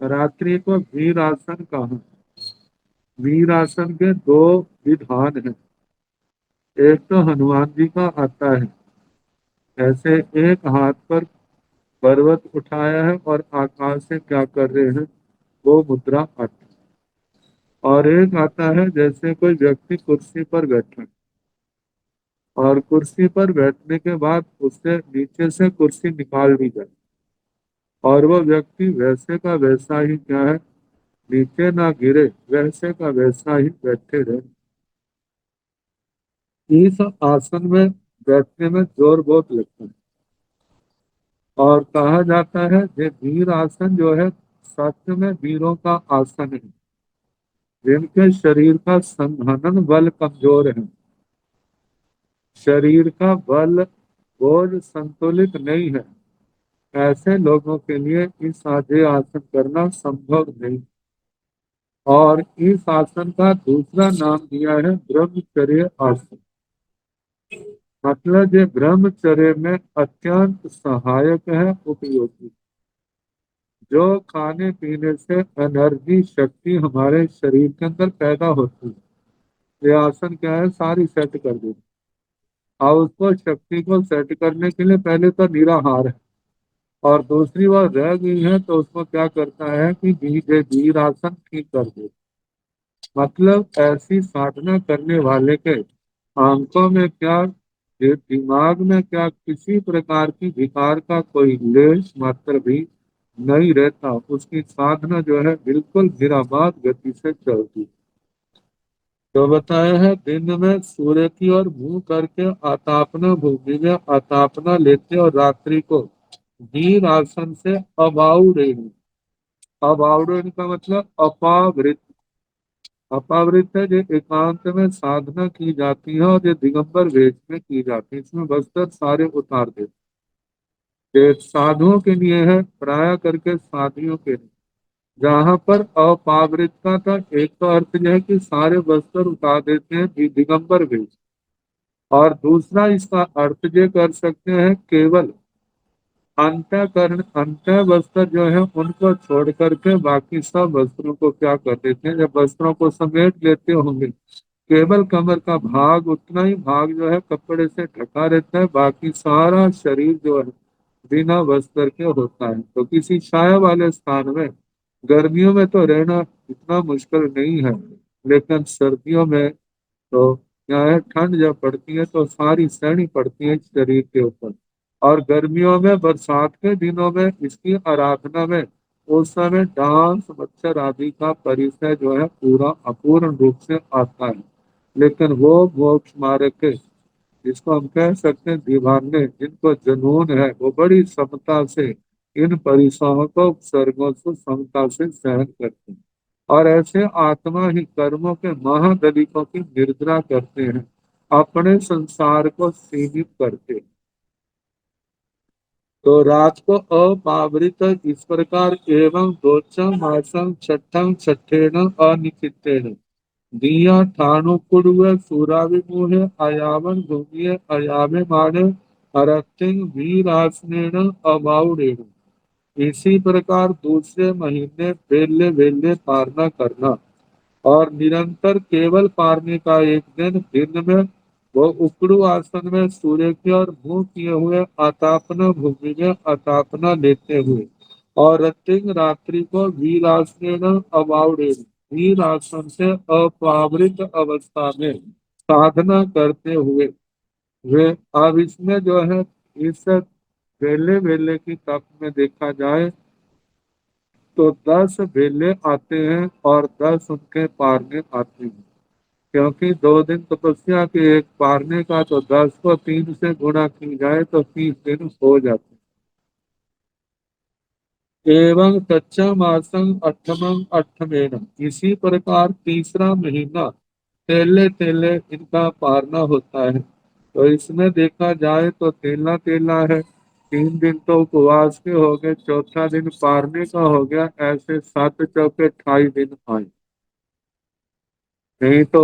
रात्रि को वीर आसन कहा। वीर आसन के दो विधान हैं। एक तो हनुमान जी का आता है, ऐसे एक हाथ पर पर्वत उठाया है और आकाश से क्या कर रहे हैं, वो मुद्रा आती है। और एक आता है जैसे कोई व्यक्ति कुर्सी पर बैठा है, और कुर्सी पर बैठने के बाद उससे नीचे से कुर्सी निकाल दी जाए, और वो व्यक्ति वैसे का वैसा ही क्या है, नीचे ना गिरे, वैसे का वैसा ही बैठे रहे। इस आसन में बैठने में जोर बहुत लगता है, और कहा जाता है ये वीर आसन जो है सत्य में वीरों का आसन है, जिनके शरीर का संघनन बल कमजोर है, शरीर का बल बोझ संतुलित नहीं है, ऐसे लोगों के लिए इस आधे आसन करना संभव नहीं। और इस आसन का दूसरा नाम दिया है ब्रह्मचर्य आसन। मतलब ये ब्रह्मचर्य में अत्यंत सहायक है, उपयोगी। जो खाने पीने से एनर्जी शक्ति हमारे शरीर के अंदर पैदा होती है, ये आसन क्या है, सारी सेट कर देती है। और उसको शक्ति को सेट करने के लिए पहले तो निराहार है, और दूसरी बार रह गई है तो उसको क्या करता है कि धीरे धीरे आसन ठीक कर देता। मतलब ऐसी साधना करने वाले के आंखों में क्या, दिमाग में क्या, किसी प्रकार की विकार का कोई लेश मात्र भी नहीं रहता। उसकी साधना जो है बिल्कुल निराबाद गति से चलती। तो बताया है दिन में सूर्य की ओर मुंह करके आतापना भूमि में आतापना लेते, और रात्रि को वीर आसन से अबाउरेणु, अबाउरेणु का मतलब अपावृत, अपावृत है जो एकांत में साधना की जाती है, और ये दिगंबर वेश में की जाती है। इसमें वस्त्र सारे उतार देते, ये साधुओं के लिए है, प्राय करके साधियों के लिए। जहां पर अपावृतता का एक तो अर्थ यह है कि सारे वस्त्र उतार देते हैं, दिगंबर वेश। और दूसरा इसका अर्थ ये कर सकते हैं केवल अंतःकरण, अंत वस्त्र जो है उनको छोड़ करके बाकी सब वस्त्रों को क्या कर देते हैं, जब वस्त्रों को समेट लेते होंगे, केवल कमर का भाग, उतना ही भाग जो है कपड़े से ढका रहता है, बाकी सारा शरीर जो है बिना वस्त्र के होता है। तो किसी छाया वाले स्थान में गर्मियों में तो रहना इतना मुश्किल नहीं है, लेकिन सर्दियों में तो क्या है, ठंड जब पड़ती है तो सारी सहनी पड़ती है शरीर के ऊपर। और गर्मियों में, बरसात के दिनों में इसकी आराधना में उस समय डांस मच्छर आदि का परिचय जो है पूरा अपूर्ण रूप से आता है। लेकिन वो मोक्ष मार्ग के, जिसको हम कह सकते हैं दीवाने, जिनको जुनून है, वो बड़ी समता से इन परिसरों को उपसर्गों से समता से सहन करते हैं। और ऐसे आत्मा ही कर्मों के महादलितों की निर्जरा करते हैं, अपने संसार को सीमित करते हैं। तो रात को अपावृत इस प्रकार एवं दोचम मासम छठम छठेन अनिकितेन दिया ठाणु कुड़ुए सूराविमूहे अयावन भूमिये अयामे माने अरतिंग वीरासनेन अबाउरेण। इसी प्रकार दूसरे महीने वेले वेले पारना करना, और निरंतर केवल पारने का एक दिन, दिन में वो उकड़ू आसन में सूर्य की ओर मुंह किए हुए आतापना भूमि में आतापना लेते हुए और रतिंग रात्रि को वीरासनेन अवावड़ेन वीर आसन से अपावृत अवस्था में साधना करते हुए वे अब इसमें जो है इस बेले बेले की तप में देखा जाए तो 10 बेले आते हैं और 10 उनके पारने आते हैं, क्योंकि 2 दिन तपस्या के एक पारने का तो 10 को 3 से गुणा की जाए तो 30 दिन हो जाते हैं। एवं तच्चा मासं अठमं अठमेन, इसी प्रकार तीसरा महीना तेले तेले इनका पारना होता है। तो इसमें देखा जाए तो तेला तेला है, 3 दिन तो उपवास के हो गए, चौथा दिन पारने का हो गया, ऐसे 7 चौके 28 दिन आए। नहीं तो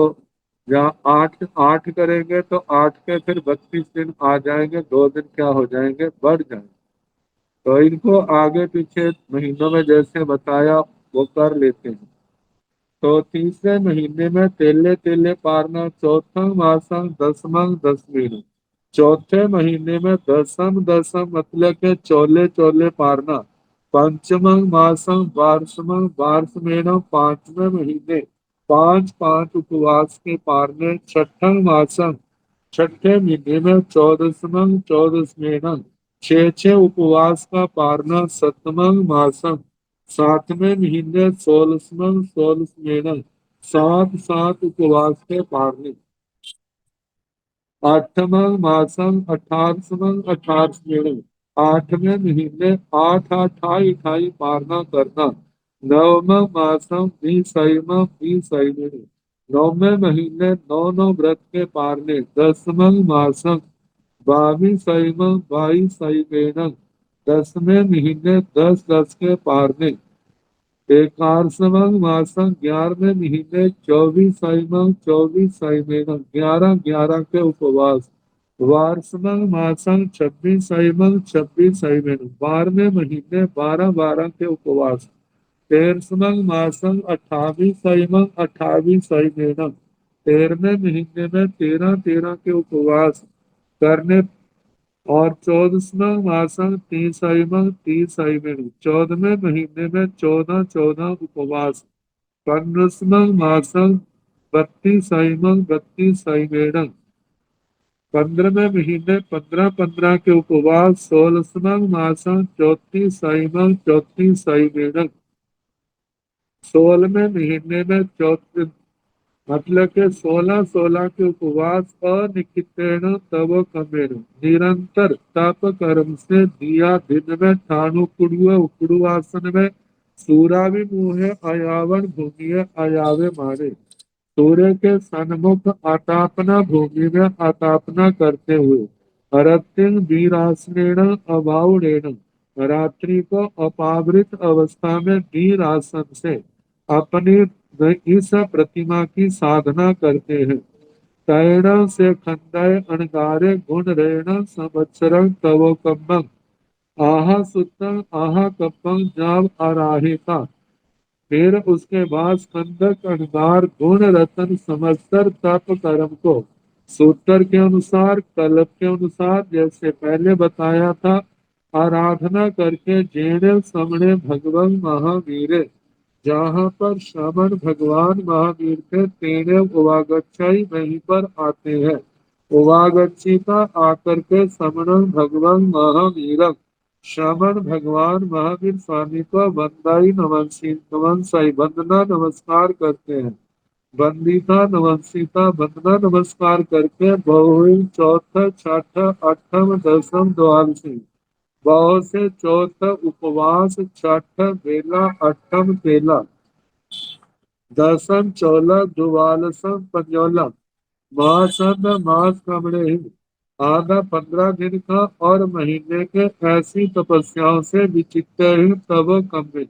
जहाँ 8 8 करेंगे तो 8 के फिर 32 दिन आ जाएंगे, 2 दिन क्या हो जाएंगे, बढ़ जाएंगे। तो इनको आगे पीछे महीनों में जैसे बताया वो कर लेते हैं। तो तीसरे महीने में तेले तेले पारना, चौथा मासम दसमं दसवीं, चौथे महीने में दसम दसम मतलब के चौले चौले पारना, पंचमं मासम वार्षमं वार्षमेण, 5वें महीने 5 5 उपवास के पारने, छठम मासम छठे महीने में चौदसमं चौदसमेण, 6 6 उपवास का पारना, सतमं मासम 7वें महीने 16वां 16वें, 7 7 उपवास के पारने, 8वां मासम 18वां 18वें, 8वें महीने 8 28 28 पारना करना, 9वां मासम 20वां 20वें, 9वें महीने 9 9 व्रत के पारने, 10वां मासम 22वां 22वें, 10वें महीने 10 10 के पारने, 11वां मासम 11वें महीने 24वां 24वें, 11 11 के उपवास, वार्षमं मासम 26वां 26वें, 12वें महीने 12 12 के उपवास, 13वां मासम 28वां 28वें, 13वें महीने में 13 13 के उपवास करने, और 14वां मासम 30वां 30वें, 14वें महीने में 14 14 उपवास, 15वां मासम 32वां 32वें, 15वें महीने 15 15 के उपवास, 16वां मासम 34वां 34वें, 16वें महीने में चौथ मतलब के 16 16 के उपवास, अनिकितेन तव कमेर, निरंतर तप कर्म से दिया दिन में ठाणु कुड़ुए उकड़ू आसन में सूरा भी मुहे अयावन भूमि अयावे मारे, सूर्य के सन्मुख आतापना भूमि में आतापना करते हुए अरतिंग वीरासनेण अभावनेण, रात्रि को अपावृत अवस्था में वीर आसन से अपनी इस प्रतिमा की साधना करते हैं। तैण से खंडय अणगारे गुण रेण संवत्सरं तवोकम्मं, आहा सुतंग आहा कप्पं जाव आराहिता, फिर उसके बाद स्कंदक अणगार गुण रतन समस्तर तप कर्म को सूत्र के अनुसार कल्प के अनुसार जैसे पहले बताया था आराधना करके जेने समणे भगवान महावीर, जहाँ पर श्रवण भगवान महावीर थे तेने उवागच्छाई वहीं पर आते हैं, उवागच्छिता आकर के समण भगवान महावीर, श्रवण भगवान महावीर स्वामी को वंदाई नमस्सी नमस्साई वंदना नमस्कार करते हैं, वंदिता नमस्सिता वंदना नमस्कार करके बहु चौथ छठ अठम दसम द्वादशी, बहु से चौथ उपवास, छठ बेला अठम बेला, दसम चौला द्वादशम पंजोला, महासद मास कमरे ही, आधा 15 दिन का और महीने के ऐसी तपस्याओं से विचित्र ही तब कम्बित,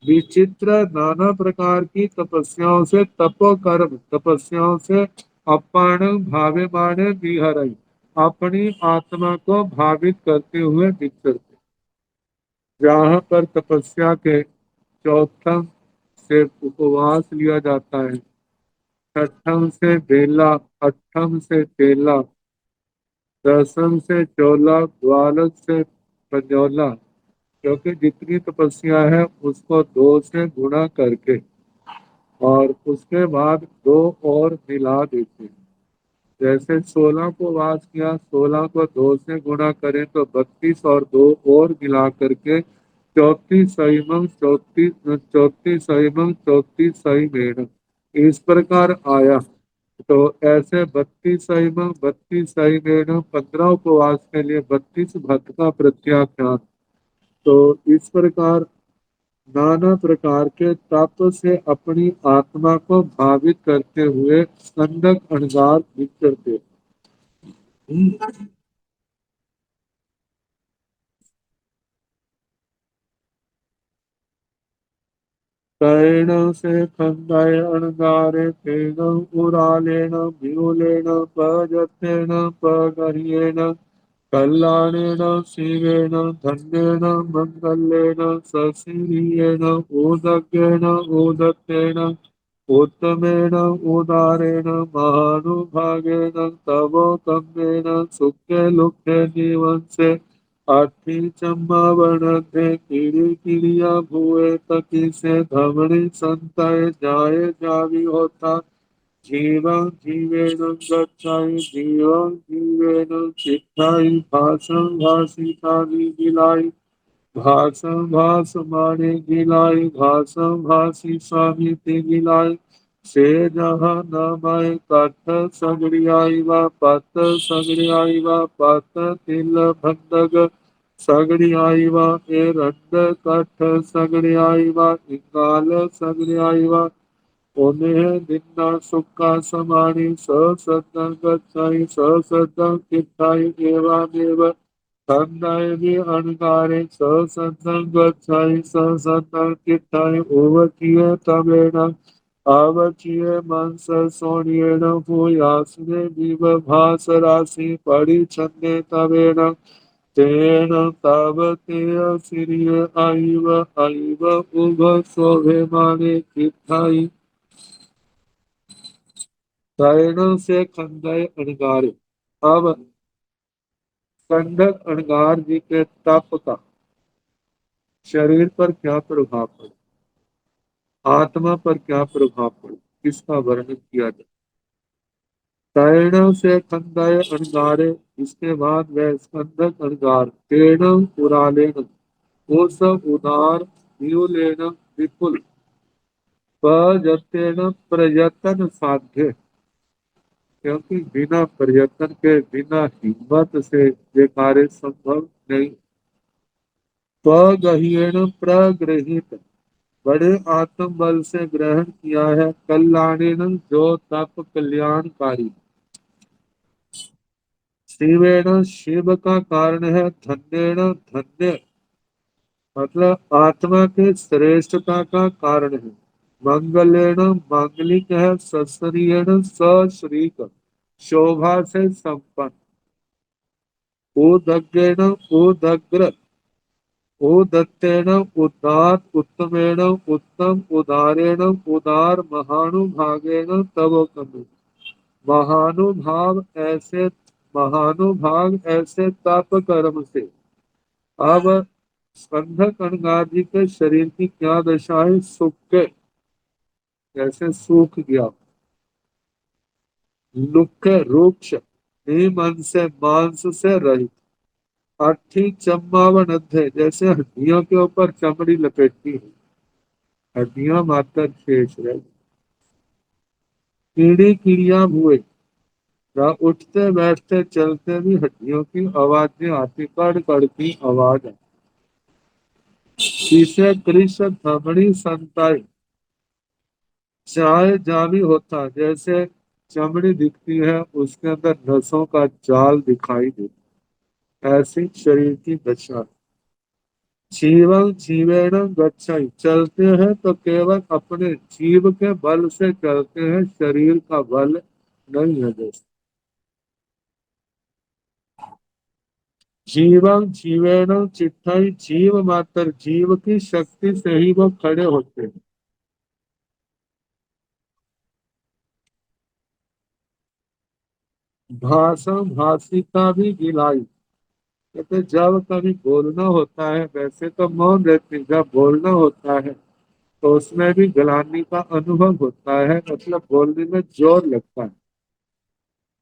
विचित्र नाना प्रकार की तपस्याओं से तपो कर्म तपस्याओं से अपाण भावे बाणे विहरई, अपनी आत्मा को भावित करते हुए विचरते, जहाँ पर तपस्या के चौथम से उपवास लिया जाता है, छठम से बेला, अठम से चेला, दसम से चोला, द्वादश से पंजोला। क्योंकि जितनी तपस्या है उसको दो से गुणा करके और उसके बाद दो और मिला देते हैं। जैसे 16 को वास किया, 16 को दो से गुणा करें तो 32 और दो और मिला करके 34 सैमम 34, 34 सैमम 34 सही मेण इस प्रकार आया। तो ऐसे 32 सैमम 32 सही मेण 15 उपवास के लिए 32 भक्त का प्रत्याख्यान। तो इस प्रकार नाना प्रकार के तप से अपनी आत्मा को भावित करते हुए स्कंदक अणगार विचरते। कैण से खंडाय अणगारे तेन उरालेण म्यूलेण पजतेन पगर्येण कल्याणेन शिवेन धन्येन मंगलेन सशिरियेण उदग्येन उदत्तेन उत्तमेन उदारेण महानुभागेन तवोतमेन सुखे लुखे निवंसे आठी चम्मावनते कीड़ी कीड़िया भुए तकी से धमनी संतय जाए जावी होता जीवं जीवेन गच्छाई जीवं जीवेन चित्ताई भाषं भाषितानि गिलाई भाषं भाषमाणे गिलाई भाषं भाषी स्वामी ते गिलाई से जहाँ नमय कठ सगड़ियाई वा पत सगड़ियाई वा पत तिल भंडग सगड़ियाई वा ए रंड कठ सगड़ियाई वा इंगाल सगड़ियाई वा उन्हें निन्ना सुखा समानी ससदं गच्छाई ससदं कित्थाई एवामेव तन्नयनि अणकारे ससदं गच्छाई ससदं कित्थाई उवचिय तमेन अवचिय मंस सोनियेन भूयासने विव भास राशि परिच्छन्ने तमेन तेन तावतेय सिरिय आइव उभ शोभेमाने कित्थाई शरणों से खंडय अणगारे। अब खंडक अणगार जी के तप का शरीर पर क्या प्रभाव पड़ा, आत्मा पर क्या प्रभाव पड़ा, इसका वर्णन किया जाए। शरणों से खंडय अणगारे, इसके बाद वह स्कंदक अणगार तेणम पुरालेन, वो सब उदार व्यूलेन विपुल प्रयत्न प्रयत्न साध्य। क्योंकि बिना प्रयत्न के बिना हिम्मत से ये कार्य संभव नहीं। स्वगह्येन प्रगृहित, बड़े आत्म बल से ग्रहण किया है। कल्याणेन, जो तप कल्याणकारी। शिवेन, शिव का कारण है। धन्येन, धन्य मतलब आत्मा के श्रेष्ठता का कारण है। मंगलेन, मांगलिक है। सशरीरेण, सश्रीक शोभा से संपन्न। उदग्रेण, उदग्र उदत्तेन, उदात उत्तमेन उत्तम उदारेण उदार महानुभागेन तवोतम, महानुभाव ऐसे महानुभाग ऐसे तप कर्म से। अब स्कंधक अणगार जी के शरीर की क्या दशा है? सूख के, जैसे सूख गया। लुक रुक्ष, मन से मांस से रहित। अठी चम्मावन अध्याय, जैसे हड्डियों के ऊपर चमड़ी लपेटती है, हड्डियां मात्र शेष रह। कीड़ी कीड़ियां हुए, उठते बैठते चलते भी हड्डियों की आवाजें आती, कड़ कड़ की आवाज है। इसे कृष्ण धमनी संताई, चाहे जावी होता, जैसे चमड़ी दिखती है उसके अंदर नसों का जाल दिखाई देता, ऐसी शरीर की दशा। जीवन जीवेण गच्छाई, चलते हैं तो केवल अपने जीव के बल से चलते हैं, शरीर का बल नहीं है। जैसे जीवन जीवेण चित्ताई, जीव मात्र जीव की शक्ति से ही वो खड़े होते हैं। भाषा भाषिका भी गिलाई। कहते जब कभी बोलना होता है, वैसे तो मौन रहती, जब बोलना होता है तो उसमें भी गलानी का अनुभव होता है, मतलब बोलने में जोर लगता है।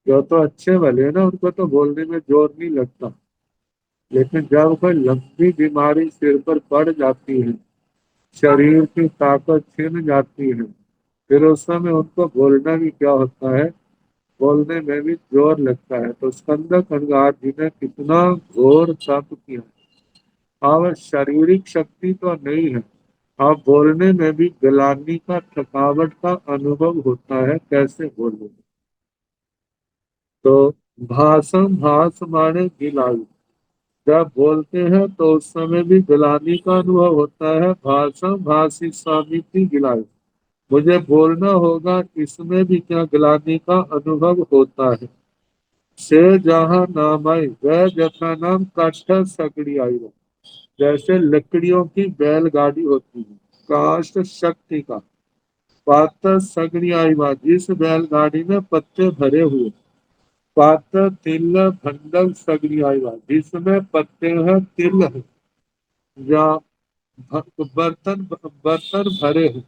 जो तो अच्छे वाले हैं ना, उनको तो बोलने में जोर नहीं लगता। लेकिन जब कोई लंबी बीमारी सिर पर पड़ जाती है, शरीर की ताकत छिन जाती है, फिर उस समय उनको बोलना भी क्या होता है, बोलने में भी जोर लगता है। तो स्कंदक अंगार जी ने कितना घोर तप किया। अब शारीरिक शक्ति तो नहीं है, अब बोलने में भी गलानी का, थकावट का अनुभव होता है, कैसे बोले। तो भाषण भाष माने गिलाई। जब बोलते हैं तो उस समय भी गिलानी का अनुभव होता है। भाषण भाषी स्वामी की गिलाई, मुझे बोलना होगा, इसमें भी क्या गिलानी का अनुभव होता है। से जहाँ नाम आई वह जथा नाम काष्ठ सकड़ी आई हो। जैसे लकड़ियों की बैलगाड़ी होती है, काष्ठ शक्ति का पात्र सगड़ी आई बा, जिस बैलगाड़ी में पत्ते भरे हुए, पात्र तिल भंडल सगड़ी आई बा, जिसमें पत्ते हैं, तिल है, या बर्तन बर्तन भरे हैं।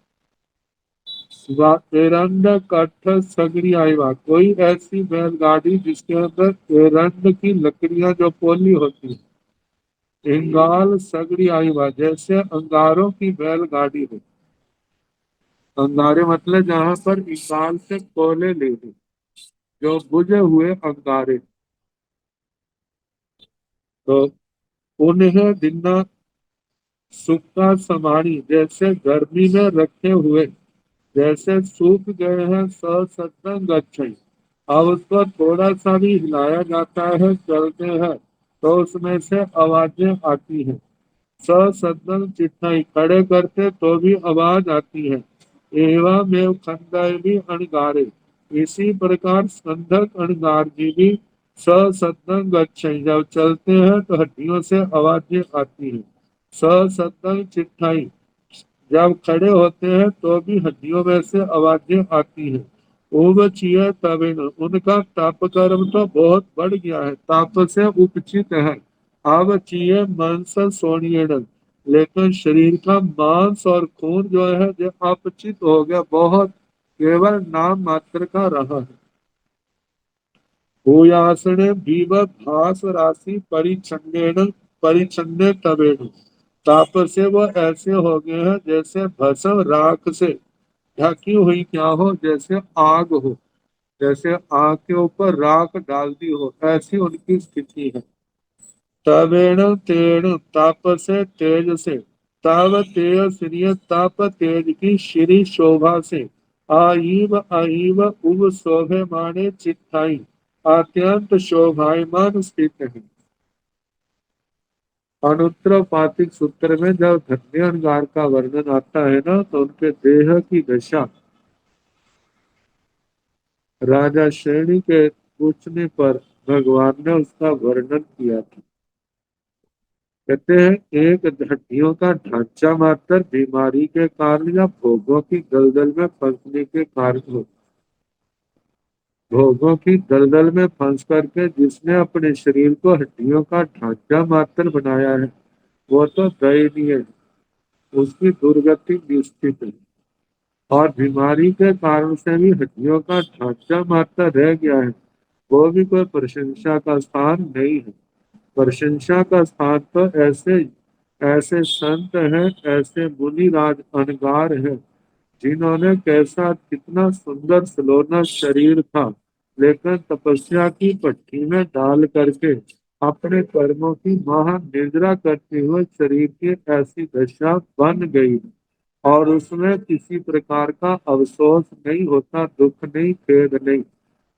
एरंड कट्ठ सगड़ी आई बा, कोई ऐसी बैलगाड़ी जिसके अंदर एरंड की लकड़ियां जो पोली होती है। इंगाल सगड़ी आई बा, जैसे अंगारों की बैलगाड़ी है। अंगारे मतलब जहां पर इंसान से कोयले लेने, जो बुझे हुए अंगारे। तो उन्हें दिना सूखा समानी, जैसे गर्मी में रखे हुए, जैसे सूख गए हैं, सत्संग अच्छे। अब उसको थोड़ा सा भी हिलाया जाता है, चलते हैं तो उसमें से आवाजें आती हैं। सत्संग चिट्ठाई, खड़े करते तो भी आवाज आती है। एवं एव खंडाई भी अणगारे, इसी प्रकार स्कंधक अणगार जी भी सत्संग अच्छे, जब चलते हैं तो हड्डियों से आवाजें आती हैं। सत्संग चिट्ठाई, जब खड़े होते हैं तो भी हड्डियों में से आवाजें आती हैं। उबचिय तवेन, उनका ताप कर्म तो बहुत बढ़ गया है, ताप से उपचित है। आवचिय मांस सोनियन, लेकिन शरीर का मांस और खून जो है जो अपचित हो गया, बहुत केवल नाम मात्र का रहा है। भूयासने भीव भास राशि परिच्छन्नेन, परिच्छन्ने तवेन, ताप से वो ऐसे हो गए हैं जैसे भस्म राख से ढकी हुई क्या हो, जैसे आग हो, जैसे आग के ऊपर राख डाल दी हो, ऐसी उनकी स्थिति है। तवेण तेण, ताप से, तेज से, ताव तेज श्री, ताप तेज की श्री शोभा से, आईव आईव उब शोभे माने चित्ताई, अत्यंत शोभायमान स्थित है। अनुत्तरपातिक सूत्र में जब धन्यंगार का वर्णन आता है ना, तो उनके देह की दशा राजा श्रेणी के पूछने पर भगवान ने उसका वर्णन किया था। कहते हैं एक हड्डियों का ढांचा मात्र बीमारी के कारण या भोगों की दलदल में फंसने के कारण हो। भोगों की दलदल में फंस करके जिसने अपने शरीर को हड्डियों का ढांचा मात्र बनाया है, वो तो दयनीय है, उसकी दुर्गति निश्चित है। और बीमारी के कारण से भी हड्डियों का ढांचा मात्र रह गया है, वो भी कोई प्रशंसा का स्थान नहीं है। प्रशंसा का स्थान तो ऐसे ऐसे संत हैं, ऐसे मुनि राज अनगार हैं, जिन्होंने कैसा कितना सुंदर सलोना शरीर था, लेकिन तपस्या की भट्टी में डाल करके अपने कर्मों की महानिद्रा करते हुए शरीर की ऐसी दशा बन गई, और उसमें किसी प्रकार का अफसोस नहीं होता, दुख नहीं, खेद नहीं।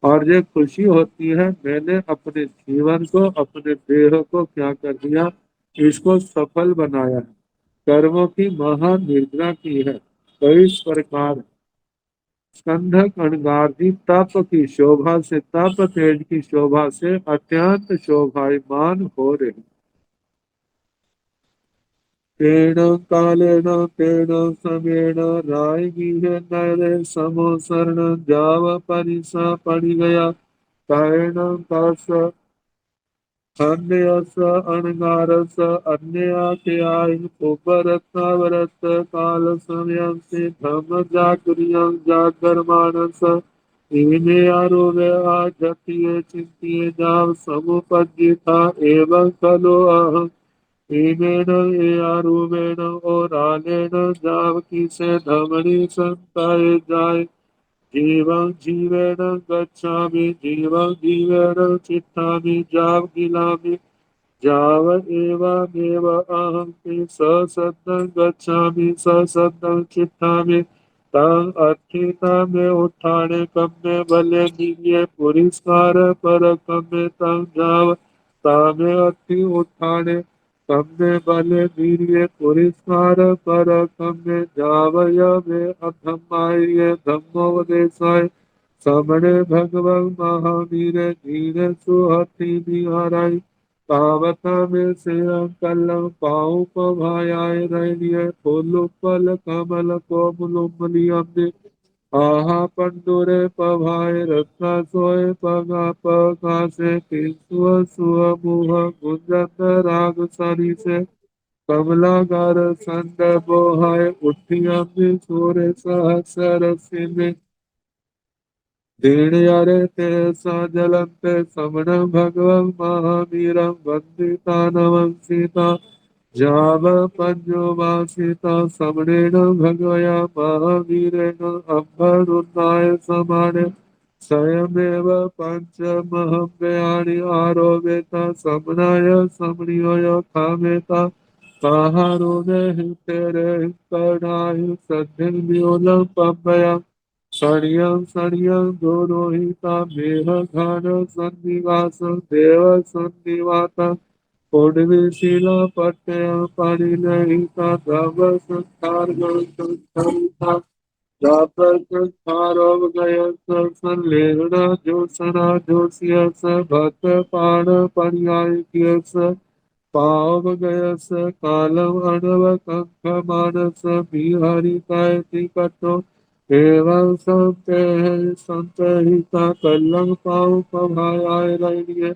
और ये खुशी होती है, मैंने अपने जीवन को, अपने देह को क्या कर दिया, इसको सफल बनाया है, कर्मों की महान निर्जना की है। तो इस प्रकार स्कंधक अणगार तप की शोभा से, तप तेज की शोभा से अत्यंत शोभायमान हो रहे। तेन कालेन तेन समेण राय है नरे समो शरण, जाव परिसा पड़ गया, तैणं तस् अन्यस अणगारस अन्याख्याय उपरत्नावरत काल समयं से धम जागरियं जागरमानस इमे आरोग्य आजतीय चिंतिय जाव समुपजिता एवं खलो अहं इमेन ए आरूपेण ओरालेन जावकी से धमनी संताय जाय जीवं जीवेन गच्छामि जीवं जीवेन चित्तामि जाव गिलामि जाव एवमेव अहं ते ससद्धं गच्छामि ससद्धं चित्तामि तं अर्थिता में उठाने कम्मे भले दिव्य पुरस्कार पर कम्मे तं जाव तामे अर्थी उठाने कम्मे भले दिव्य पुरस्कार पर कम्मे जावय में अधम्माय धम्मोपदेशाय समणे भगवं महावीर धीर सुहति बिहाराय पावता में से कलम पाऊ पभायाय रैलिय फूल पल कमल को मुलुमलियम आहा पंडुरे पभाय रत्ना सोय पगा पगा से सुअ सुअ मुह गुंजत राग सरी से कमलागार संद बोहाय उठियम सूर्य सहसर सिंह दीनयारे ते सजलन्ते समणं भगवं महावीरं वन्दितानवं सीता जाव पञ्चमासीता समणेन भगवया महावीरेण अम्बरुन्नाय समाने स्वयमेव पञ्चमहव्यानि आरोपेत समनाय समणीय कामेता आहारोदे हितेरे कर्णाय सद्धिर्म्यूलं पम्पया सणियं सणियं दोरोहिता मेह घन सन्निवास देव सन्निवाता पुण्यशीला पट्टय पाणिलहिता धव संस्कार संस्कारिता जापर संस्कारोगय संलेहना जोसना जोशिय स भक्त पाण पर्याय स पाव गयस कालम अनव कंख मानस बिहारी कटो एवं संत हिता कलंग पाव पभाय रैलिय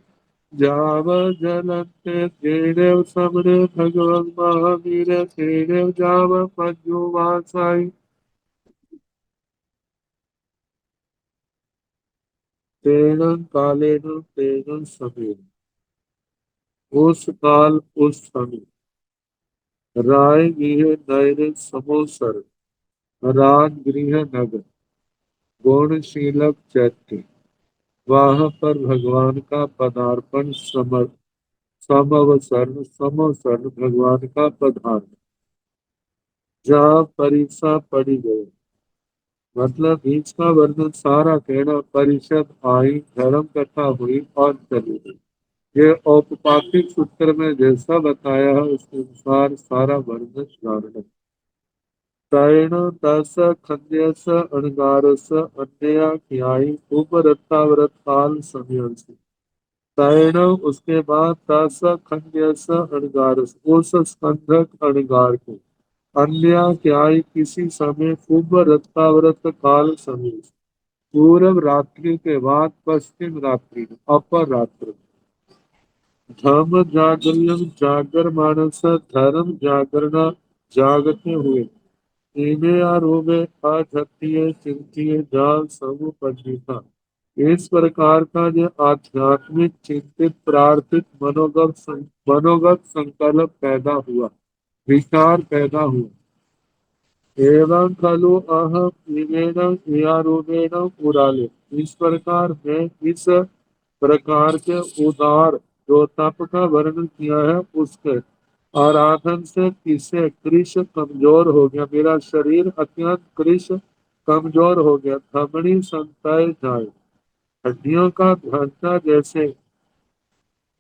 जाव जलते तेरेव समरे भगवन महावीर तेरेव जाव पज्जु वासाई तेन कालेन तेन समय उस काल उस समय राय गृह नैर समोसर राजगृह नगर गौणशीलक चैत्य वहां पर भगवान का पदार्पण समवसर भगवान का पदार्पण जहाँ परीक्षा पड़ी गई मतलब बीच का वर्णन सारा कहना परिषद आई धर्म कथा हुई और चली गई ये औपपातिक सूत्र में जैसा बताया है उसके अनुसार सारा वर्णन जाना तैण दस खंड्यस अणगारस अन्यया ख्याई उपरत्तावरत काल समयंस तैण उसके बाद दस खंड्यस अणगारस उस स्कंधक अणगार को अन्य ख्याई किसी समय उपरत्तावरत काल समय पूर्व रात्रि के बाद पश्चिम रात्रि अपर रात्रि धर्म जागरण जागर मानस धर्म जागरण जागते हुए इमे आरोगे अधत्य चिंतिय जाल समुपजिता इस प्रकार का जो आध्यात्मिक चिंतित प्रार्थित मनोगत संकल्प पैदा हुआ विचार पैदा हुआ एवं खलु अहम इमेन यारूपेण उड़ाले इस प्रकार मैं इस प्रकार के उदार जो तप का वर्णन किया है उसके आराधन से किसे कृष कमजोर हो गया मेरा शरीर अत्यंत कृष कमजोर हो गया धमनी संताय जाए हड्डियों का ढांचा जैसे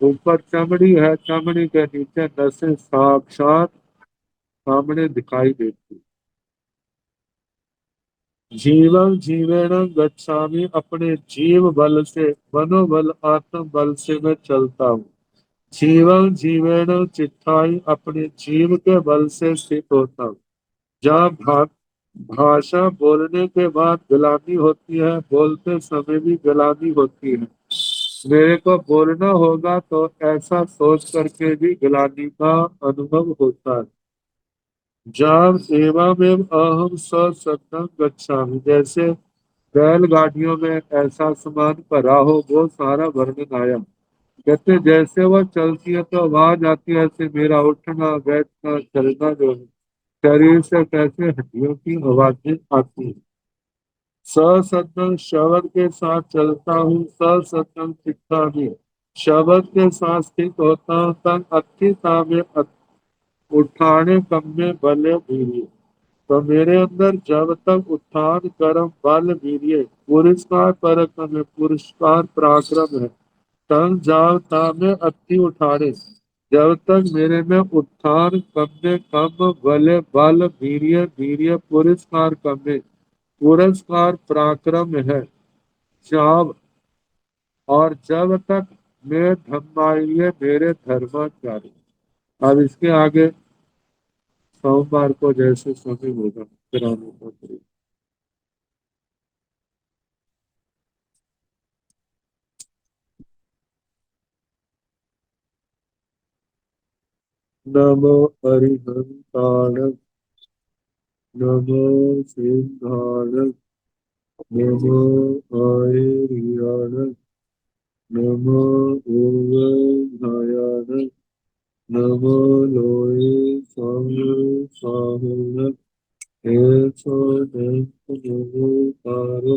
ऊपर चमड़ी है चमड़ी के नीचे नसें साक्षात सामने दिखाई देती जीवं जीवेण गच्छामि अपने जीव बल से मनोबल आत्म बल से मैं चलता हूँ जीवं जीवेण चित्ताई अपने जीव के बल से स्थित होता हूँ जहाँ भाषा बोलने के बाद गुलामी होती है बोलते समय भी गुलामी होती है मेरे को बोलना होगा तो ऐसा सोच करके भी ग्लानि का अनुभव होता है। जब एवं अहम सत्संग गच्छामि, जैसे बैलगाड़ियों में ऐसा सामान भरा हो, वो सारा वर्णन आया। कहते जैसे वह चलती है तो आवाज आती है, ऐसे मेरा उठना बैठना चलना जो है शरीर से कैसे हड्डियों की आवाजें आती है। सत्संग शब्द के साथ चलता हूँ, सत्संग सीखता भी, शब्द के साथ स्थित होता हूँ, तन अत्थिता में उठाने कम में बल वीर्य। तो मेरे अंदर जब तक उत्थान कर्म बल वीर्य पुरस्कार परक में पुरस्कार पराक्रम है, तब जावता में अति उठाने, जब तक मेरे में उत्थान कम में कम बल बल वीर्य वीर्य पुरस्कार कम में पुरस्कार पराक्रम है, जाव, और जब तक मैं धर्माय मेरे धर्माचार्य। अब इसके आगे सोमवार को जैसे समय होगा कराने का करें। नमो अरिहंताण, नमो सिंहाण, नमो आयर्याण, नमो ओवघायाण, नमो लोये साहुन, ऐसो दंत नमो तारो,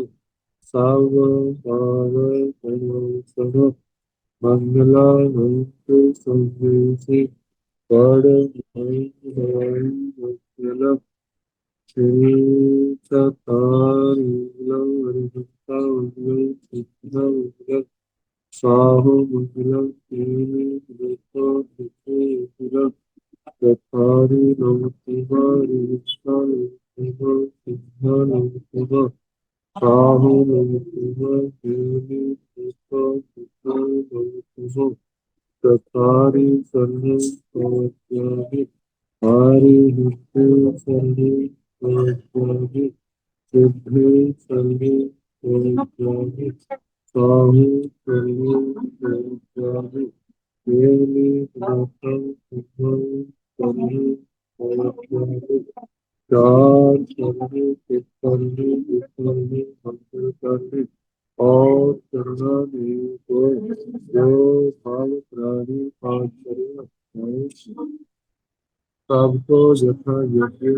साव पाव करो, मंगला मंत्र संदेशे, मंगलम श्री चतारिगं साहु मंगलम चतारि नमः साहु नमः चतारि सर्व आरि हिते सर्वे प्रज्ञानि, सिद्धे सर्वे प्रज्ञानि, साहु सर्वे प्रज्ञानि, केवले माता सुखं सर्वे प्रज्ञानि, चार सर्वे चित्तर्वे विसर्वे मंत्र करने और करना नहीं को जो भाव प्राणी पाठ करे सबको यथा योग्य